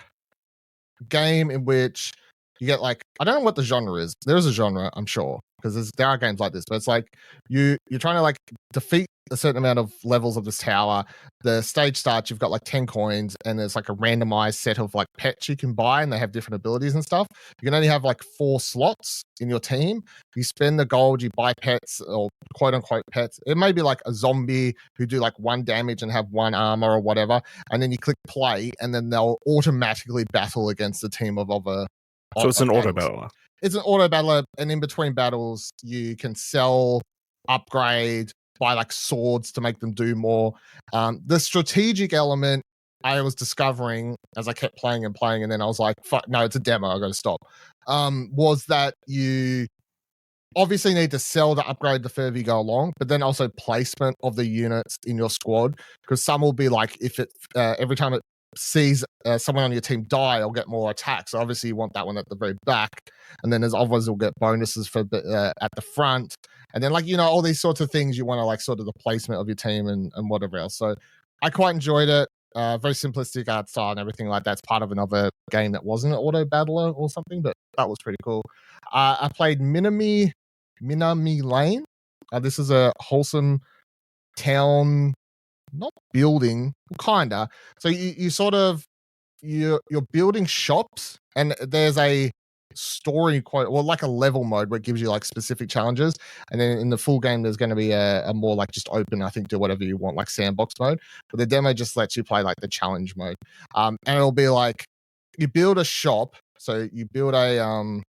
game in which you get like, I don't know what the genre is. There is a genre, I'm sure. because there are games like this, but it's like you're trying to like defeat a certain amount of levels of this tower. The stage starts, you've got like 10 coins, and there's like a randomized set of like pets you can buy, and they have different abilities and stuff. You can only have like 4 slots in your team. You spend the gold, you buy pets or quote unquote pets. It may be like a zombie who do like 1 damage and have 1 armor or whatever, and then you click play, and then they'll automatically battle against a team of other. So it's an auto battler. It's an auto battler, and in between battles, you can sell, upgrade, buy like swords to make them do more. The strategic element I was discovering as I kept playing, and then I was like, fuck, no, it's a demo, I gotta stop. Was that you obviously need to sell to upgrade the further you go along, but then also placement of the units in your squad, because some will be like, if it every time it sees someone on your team die, I'll get more attacks. So obviously you want that one at the very back, and then there's others will get bonuses for at the front, and then like all these sorts of things you want to like sort of the placement of your team and whatever else. So I quite enjoyed it. Very simplistic art style and everything like that's part of another game that wasn't an auto battler or something, but that was pretty cool. I played Minami Lane. This is a wholesome town, not building, kinda. So you sort of you're building shops, and there's a story quote, or like a level mode where it gives you like specific challenges, and then in the full game there's going to be a more like just open, I think, do whatever you want, like sandbox mode. But the demo just lets you play like the challenge mode, and it'll be like you build a shop. So you build a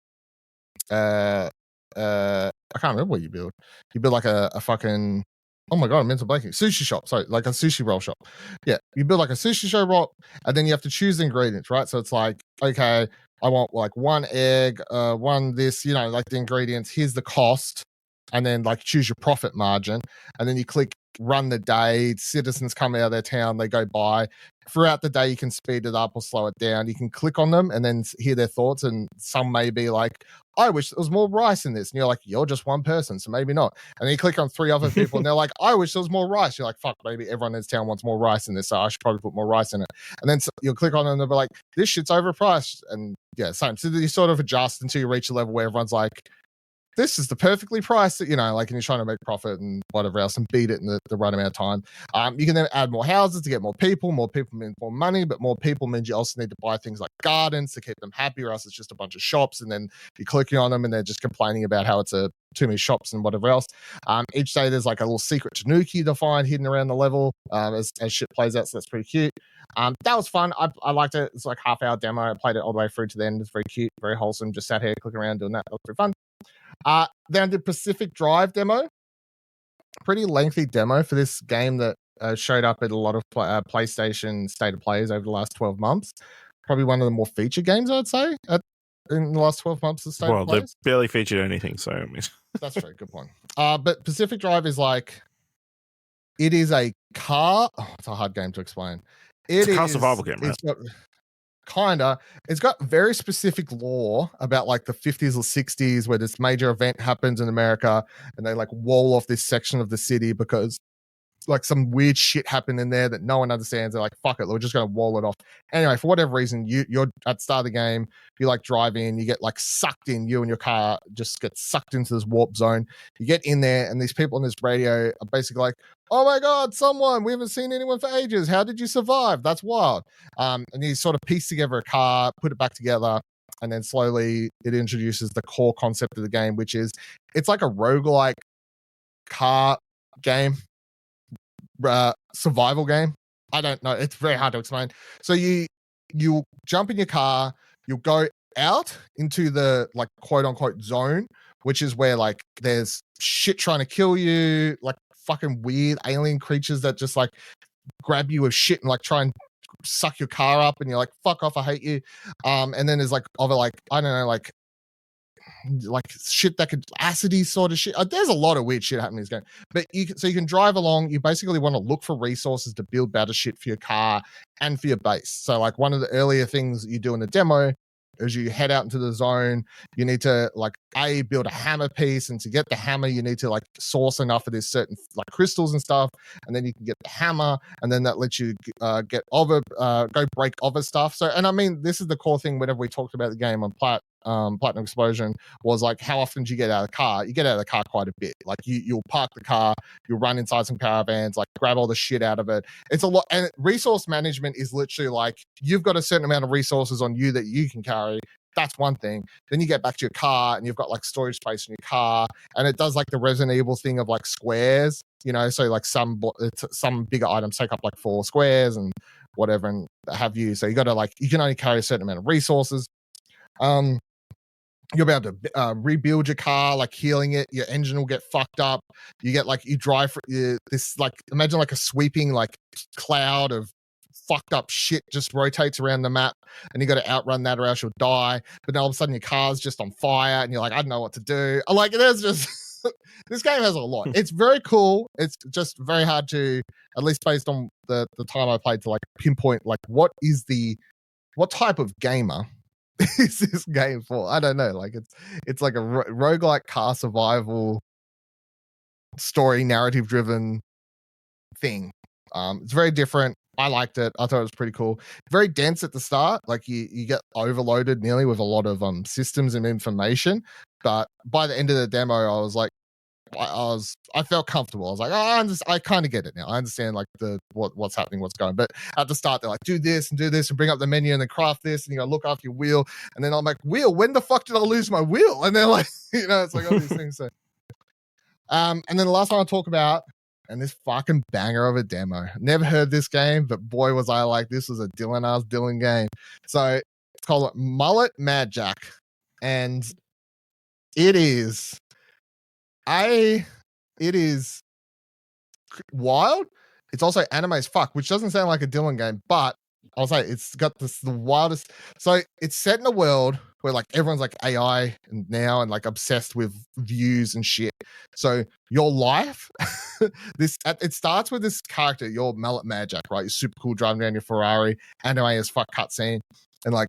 I can't remember what you build. You build like a fucking, oh my god, I'm mental blanking. Sushi shop. Sorry, like a sushi roll shop. Yeah, you build like a sushi shop, and then you have to choose the ingredients, right? So it's like, okay, I want like 1 egg, 1 this, like the ingredients. Here's the cost, and then like choose your profit margin, and then you click run the day. Citizens come out of their town, they go by. Throughout the day, you can speed it up or slow it down. You can click on them and then hear their thoughts, and some may be like, I wish there was more rice in this. And you're like, you're just one person, so maybe not. And then you click on 3 other people, and they're like, I wish there was more rice. You're like, fuck, maybe everyone in this town wants more rice in this, so I should probably put more rice in it. And then you'll click on them, and they'll be like, this shit's overpriced. And yeah, same. So you sort of adjust until you reach a level where everyone's like, this is the perfectly priced, like, and you're trying to make profit and whatever else and beat it in the right amount of time. You can then add more houses to get more people. More people means more money, but more people means you also need to buy things like gardens to keep them happy, or else it's just a bunch of shops, and then you're clicking on them and they're just complaining about how it's too many shops and whatever else. Each day there's like a little secret tanuki to find hidden around the level as shit plays out, so that's pretty cute. That was fun. I liked it. It's like half-hour demo. I played it all the way through to the end. It's very cute, very wholesome. Just sat here clicking around doing that. That was pretty fun. Then the Pacific Drive demo, pretty lengthy demo for this game that showed up at a lot of PlayStation State of Plays over the last 12 months. Probably one of the more featured games, I'd say, in the last 12 months of State of Plays. Well, they've barely featured anything, so I mean. That's true. Good point. But Pacific Drive is like, it is a car. Oh, it's a hard game to explain. It's a car survival game, right? It's got very specific lore about like the 50s or 60s where this major event happens in America, and they like wall off this section of the city because like some weird shit happened in there that no one understands. They're like, fuck it, we're just going to wall it off. Anyway, for whatever reason, you're at the start of the game, you like drive in, you get like sucked in, you and your car just get sucked into this warp zone. You get in there, and these people on this radio are basically like, oh my god, we haven't seen anyone for ages. How did you survive? That's wild. And you sort of piece together a car, put it back together, and then slowly it introduces the core concept of the game, which is it's like a roguelike car game, survival game. I don't know. It's very hard to explain. So you jump in your car, you'll go out into the like quote unquote zone, which is where like there's shit trying to kill you, like fucking weird alien creatures that just like grab you with shit and like try and suck your car up, and you're like, fuck off, I hate you. And then there's like other like, I don't know, like shit that could acidy sort of shit. There's a lot of weird shit happening in this game. But you can drive along. You basically want to look for resources to build better shit for your car and for your base. So like one of the earlier things that you do in the demo is you head out into the zone. You need to like build a hammer piece, and to get the hammer you need to like source enough of this certain like crystals and stuff, and then you can get the hammer, and then that lets you go break other stuff. So, and I mean, this is the core thing whenever we talked about the game on Platinum Explosion was like, how often do you get out of the car? You get out of the car quite a bit. Like you'll park the car, you'll run inside some caravans, like grab all the shit out of it. It's a lot. And resource management is literally like, you've got a certain amount of resources on you that you can carry. That's one thing. Then you get back to your car and you've got like storage space in your car, and it does like the Resident Evil thing of like squares, you know, so like some bigger items take up like 4 squares and whatever and have you. So you got to like, you can only carry a certain amount of resources. You'll be able to rebuild your car, like healing it. Your engine will get fucked up. You get like, you drive for this, like, imagine like a sweeping like cloud of fucked up shit just rotates around the map, and you got to outrun that or else you'll die. But then all of a sudden your car's just on fire and you're like, I don't know what to do. Like, there's just this game has a lot. It's very cool. It's just very hard to, at least based on the time I played, to like pinpoint like what type of gamer is this game for. I don't know. Like it's like a roguelike car survival story narrative driven thing. It's very different. I liked it. I thought it was pretty cool. Very dense at the start. Like you get overloaded nearly with a lot of systems and information. But by the end of the demo, I was like, I felt comfortable. I was like, I kind of get it now. I understand like what's happening, what's going. But at the start, they're like, do this and bring up the menu and then craft this, and you gotta look after your wheel. And then I'm like, wheel? When the fuck did I lose my wheel? And they're like, you know, it's like all these things. So, and then the last one I'll talk about. And this fucking banger of a demo. Never heard this game, but boy, was I like, this was a Dylan game. So it's called Mullet Mad Jack. And it is wild. It's also anime as fuck, which doesn't sound like a Dylan game, but I'll say it's got the wildest. So it's set in a world where like everyone's like AI now and like obsessed with views and shit. So your life, it starts with this character, your Mullet Mad Jack, right? You're super cool driving down your Ferrari, anime as fuck cutscene, and like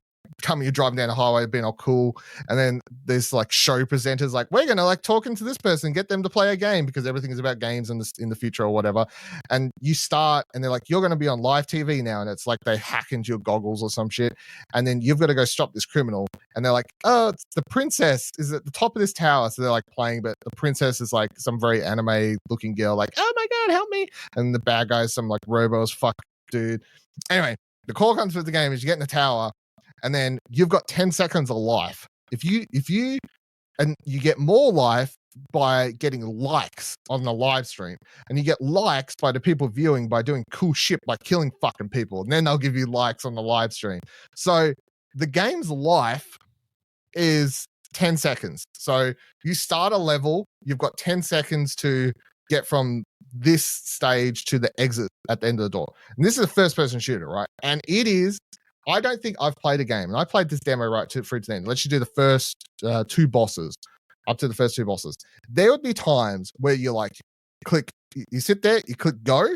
you're driving down the highway being all cool, and then there's like show presenters like, we're gonna like talking to this person, get them to play a game, because everything is about games in the future or whatever. And you start and they're like, you're gonna be on live TV now, and it's like they hack into your goggles or some shit, and then you've got to go stop this criminal, and they're like, oh, it's the princess is at the top of this tower. So they're like playing, but the princess is like some very anime looking girl, like, oh my god, help me. And the bad guy's some like robo as fuck dude. Anyway, the call comes with the game is you get in the tower, and then you've got 10 seconds of life. If you and you get more life by getting likes on the live stream, and you get likes by the people viewing by doing cool shit like killing fucking people, and then they'll give you likes on the live stream. So the game's life is 10 seconds. So you start a level, you've got 10 seconds to get from this stage to the exit at the end of the door. And this is a first person shooter, right? And it is, I don't think I've played a game, and I played this demo right through to the end. Let's you do the first 2 bosses, up to the first 2 bosses. There would be times where you like click, you sit there, you click go,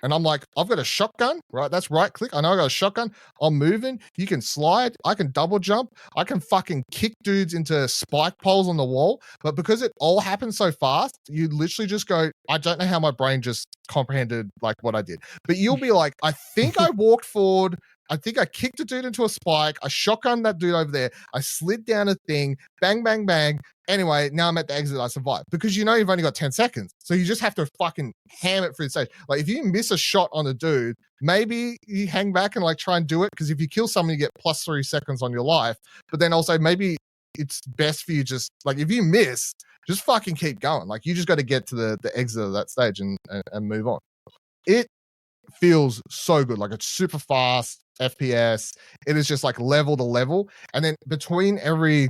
and I'm like, I've got a shotgun, right? That's right click. I know I got a shotgun. I'm moving. You can slide. I can double jump. I can fucking kick dudes into spike poles on the wall. But because it all happens so fast, you literally just go, I don't know how my brain just comprehended like what I did. But you'll be like, I think I walked forward. I think I kicked a dude into a spike. I shotgunned that dude over there. I slid down a thing. Bang, bang, bang. Anyway, now I'm at the exit. I survived. Because you know you've only got 10 seconds. So you just have to fucking ham it through the stage. Like if you miss a shot on a dude, maybe you hang back and like try and do it. Because if you kill someone, you get plus 3 seconds on your life. But then also maybe it's best for you just like if you miss, just fucking keep going. Like you just got to get to the exit of that stage and move on. It feels so good. Like it's super fast FPS. It is just like level to level, and then between every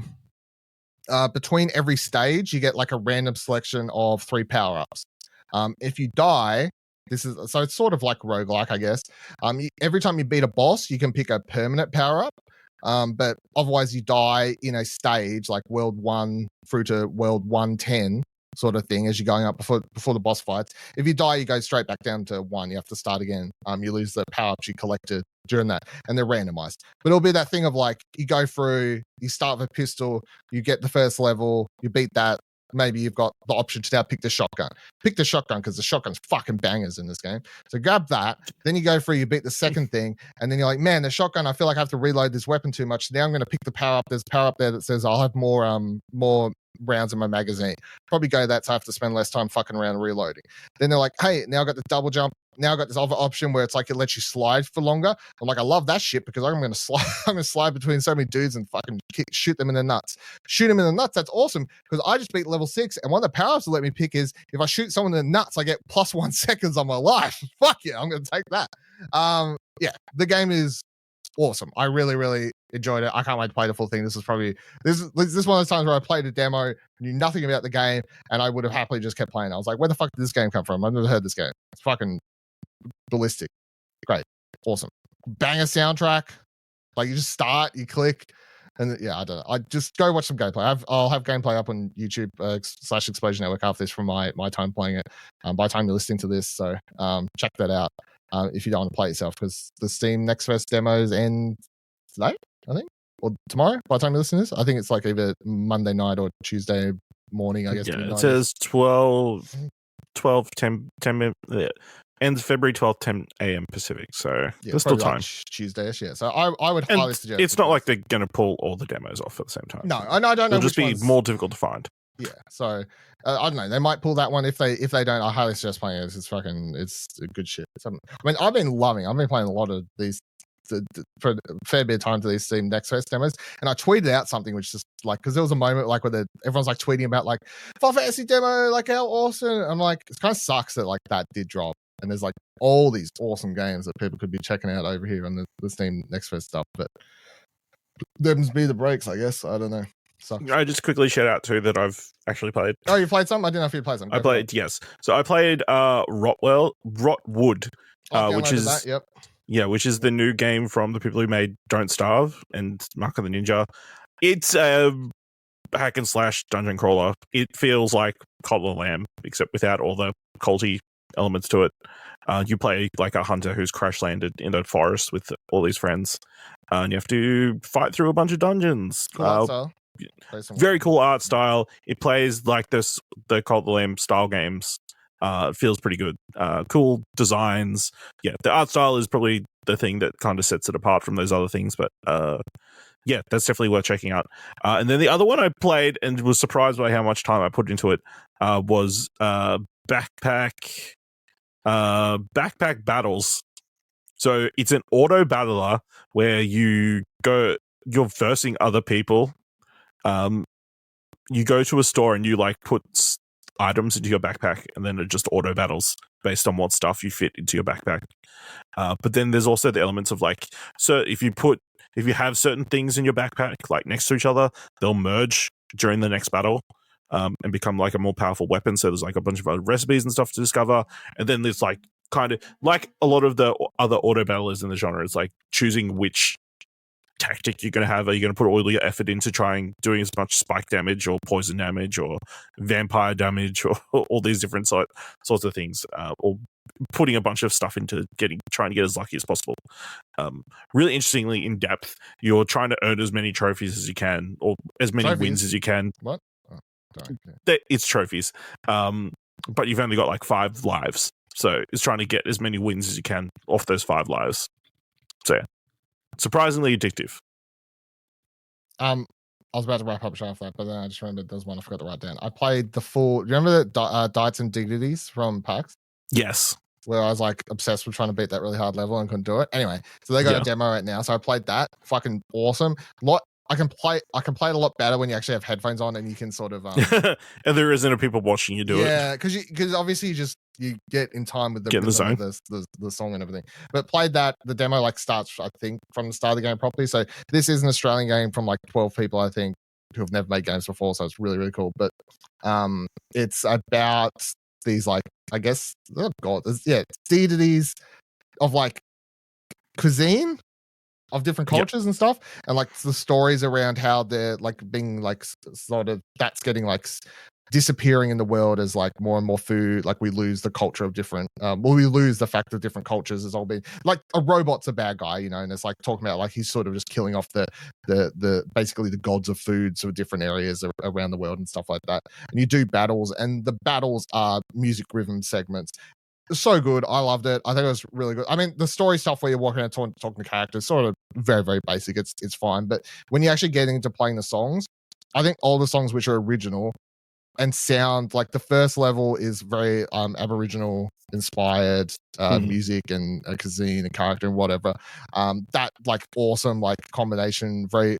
stage you get like a random selection of 3 power-ups. If you die, this is so it's sort of like roguelike, I guess. Every time you beat a boss you can pick a permanent power-up, but otherwise you die in a stage like world 1 through to world 110 sort of thing as you're going up before the boss fights. If you die, you go straight back down to 1. You have to start again. You lose the power-ups you collected during that, and they're randomized. But it'll be that thing of like you go through, you start with a pistol, you get the first level, you beat that, maybe you've got the option to now pick the shotgun. Pick the shotgun because the shotgun's fucking bangers in this game. So grab that. Then you go through, you beat the second thing, and then you're like, man, the shotgun, I feel like I have to reload this weapon too much. Now I'm going to pick the power up. There's a power up there that says I'll have more rounds in my magazine. Probably go that, so I have to spend less time fucking around and reloading. Then they're like, hey, now I got the double jump. Now I got this other option where it's like it lets you slide for longer. I'm like, I love that shit because I'm going to slide. I'm going to slide between so many dudes and fucking shoot them in the nuts. Shoot them in the nuts. That's awesome because I just beat level 6, and one of the powers to let me pick is if I shoot someone in the nuts, I get plus 1 seconds on my life. Fuck yeah, I'm going to take that. Yeah, the game is awesome. I really, really enjoyed it. I can't wait to play the full thing. This is one of those times where I played a demo, knew nothing about the game, and I would have happily just kept playing. I was like, where the fuck did this game come from? I've never heard this game. It's fucking ballistic. Great. Awesome. Banger soundtrack. Like you just start, you click, and yeah, I don't know. I just go watch some gameplay. I'll have gameplay up on YouTube /Exposure Network after this from my time playing it. By the time you're listening to this, so check that out. If you don't want to play it yourself, because the Steam Next Fest demos end today, I think, or tomorrow. By the time you listen to this, I think it's like either Monday night or Tuesday morning. I guess. Yeah, it says 10 ends February 12th, 10 a.m. Pacific. So there's still time. Like Tuesday-ish, yeah. So I would highly suggest. It's not like they're going to pull all the demos off at the same time. No, I don't know. It'll just be more difficult to find. Yeah, so I don't know. They might pull that one. If they don't, I highly suggest playing it. It's good shit. I mean, I've been playing a lot of these for a fair bit of time to these Steam Next Fest demos, and I tweeted out something which just like because there was a moment like where everyone's like tweeting about like Final Fantasy demo, like how awesome. I'm like, it kind of sucks that like that did drop, and there's like all these awesome games that people could be checking out over here on the Steam Next Fest stuff, but them's be the breaks, I guess. I don't know. Sucks. I just quickly shout out too that I've actually played. Oh, you played some? I didn't know if you played some. I played, yes. So I played Rotwood, which is that, yep. Yeah, which is the new game from the people who made Don't Starve and Mark of the Ninja. It's a hack and slash dungeon crawler. It feels like Cult of the Lamb, except without all the culty elements to it. You play like a hunter who's crash landed in the forest with all these friends, and you have to fight through a bunch of dungeons. Cool very cool art style. It plays like the Cult of the Lamb style games. It feels pretty good. Cool designs. Yeah, the art style is probably the thing that kind of sets it apart from those other things. But yeah, that's definitely worth checking out. And then the other one I played and was surprised by how much time I put into it was Backpack Battles. So it's an auto battler where you're versing other people. You go to a store and you like put items into your backpack, and then it just auto battles based on what stuff you fit into your backpack. But then there's also the elements of like, so if you have certain things in your backpack like next to each other, they'll merge during the next battle and become like a more powerful weapon. So there's like a bunch of other recipes and stuff to discover. And then there's like kind of like a lot of the other auto battlers in the genre, it's like choosing which tactic you're going to have. Are you going to put all your effort into trying doing as much spike damage or poison damage or vampire damage or all these different sorts of things, or putting a bunch of stuff into trying to get as lucky as possible. Really interestingly in depth, you're trying to earn as many trophies as you can, or as many wins as you can. What? Oh, sorry. It's trophies, but you've only got like 5 lives, so it's trying to get as many wins as you can off those 5 lives. So yeah, surprisingly addictive. I was about to wrap up off that, but then I just remembered there's one I forgot to write down. I played the full. Do you remember the Deities and Deities from PAX? Yes. Where I was like obsessed with trying to beat that really hard level and couldn't do it. Anyway, so they got a demo right now. So I played that. Fucking awesome. I can play it a lot better when you actually have headphones on and you can sort of and there isn't people watching you do it. Yeah, because obviously you get in time with the zone. The song and everything. But played that, the demo like starts I think from the start of the game properly. So this is an Australian game from like 12 people I think who have never made games before. So it's really, really cool. But it's about these like, I guess, deities of like cuisine of different cultures and stuff, and like the stories around how they're like being like sort of that's getting like disappearing in the world as like more and more food, like we lose the culture of different we lose the fact that different cultures has all been like a robot's a bad guy, you know, and it's like talking about like he's sort of just killing off the basically the gods of food, so different areas around the world and stuff like that. And you do battles, and the battles are music rhythm segments. So good. I loved it. I think it was really good. I mean, the story stuff where you're walking around talking to characters, sort of very, very basic. It's fine. But when you're actually getting into playing the songs, I think all the songs which are original and sound like the first level is very Aboriginal inspired music and a cuisine and character and whatever. That like awesome like combination, very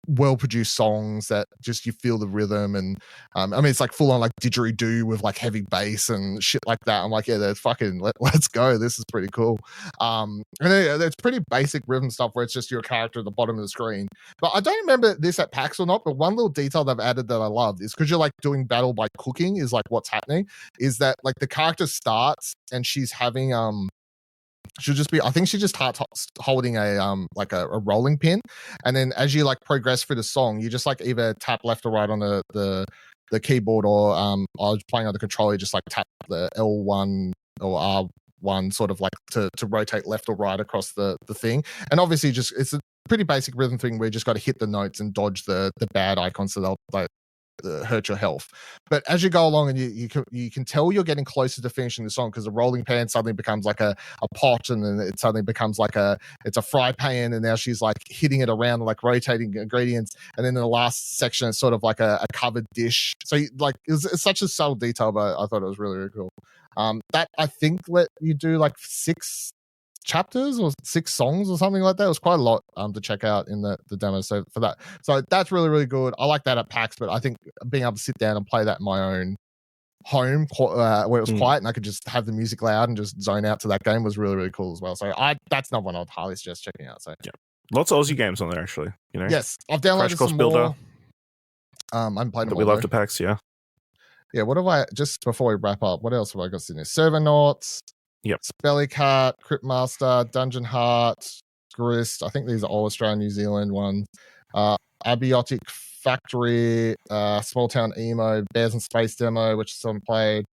well produced songs that just you feel the rhythm, and I mean it's like full on like didgeridoo with like heavy bass and shit like that. I'm like, yeah, that's fucking let's go. This is pretty cool. And it's pretty basic rhythm stuff where it's just your character at the bottom of the screen. But I don't remember this at PAX or not, but one little detail they've added that I love is because you're like doing battle by cooking is like what's happening is that like the character starts and she's having she'll just be, I think she just starts holding a like a rolling pin, and then as you like progress through the song, you just like either tap left or right on the keyboard, or I was playing on the controller, you just like tap the L1 or R1 sort of like to rotate left or right across the thing. And obviously just it's a pretty basic rhythm thing where you just got to hit the notes and dodge the bad icons so they'll like hurt your health. But as you go along and you can tell you're getting closer to finishing the song because the rolling pan suddenly becomes like a pot, and then it suddenly becomes like it's a fry pan, and now she's like hitting it around like rotating ingredients, and then in the last section it's sort of like a covered dish. So like it's such a subtle detail, but I thought it was really, really cool. That I think let you do like 6 chapters or 6 songs or something like that. It was quite a lot to check out in the demo. So for that, so that's really, really good. I like that at PAX, but I think being able to sit down and play that in my own home where it was quiet and I could just have the music loud and just zone out to that game was really, really cool as well. So that's not one I'd highly suggest checking out. So yeah, lots of Aussie games on there actually. You know, yes, I've downloaded some more. I'm playing. We love to PAX, yeah. Yeah, what have I just before we wrap up? What else have I got in there? Servernauts. Yep. Spellycat, Cryptmaster, Dungeon Heart, Grist. I think these are all Australian, New Zealand ones. Abiotic Factory, Small Town Emo, Bears in Space demo, which some played.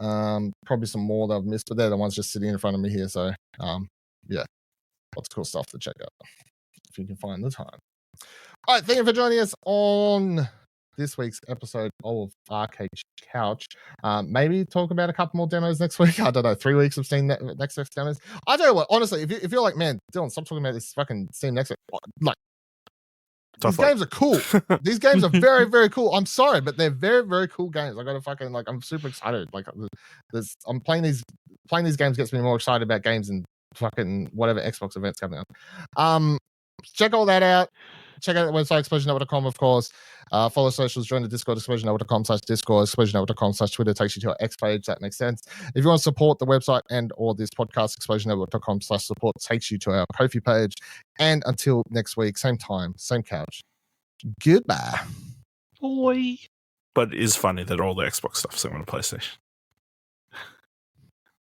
Probably some more that I've missed, but they're the ones just sitting in front of me here. So, yeah, lots of cool stuff to check out if you can find the time. All right, thank you for joining us on this week's episode of Arcade Couch. Maybe talk about a couple more demos next week. I don't know, 3 weeks of Steam Next Fest demos. I don't know what, honestly, if you're like, man, Dylan, stop talking about this fucking Steam Next Fest. Like, these games are cool. These games are very, very cool. I'm sorry, but they're very, very cool games. I got to fucking like, I'm super excited. Like, I'm playing these games gets me more excited about games and fucking whatever Xbox events coming up. Check all that out. Check out the website, explosionnetwork.com, of course. Follow socials, join the Discord, explosionnetwork.com/Discord, explosionnetwork.com/Twitter takes you to our X page. That makes sense. If you want to support the website and or this podcast, explosionnetwork.com/support takes you to our Ko-fi page. And until next week, same time, same couch. Goodbye. Boy. But it is funny that all the Xbox stuff's on the PlayStation.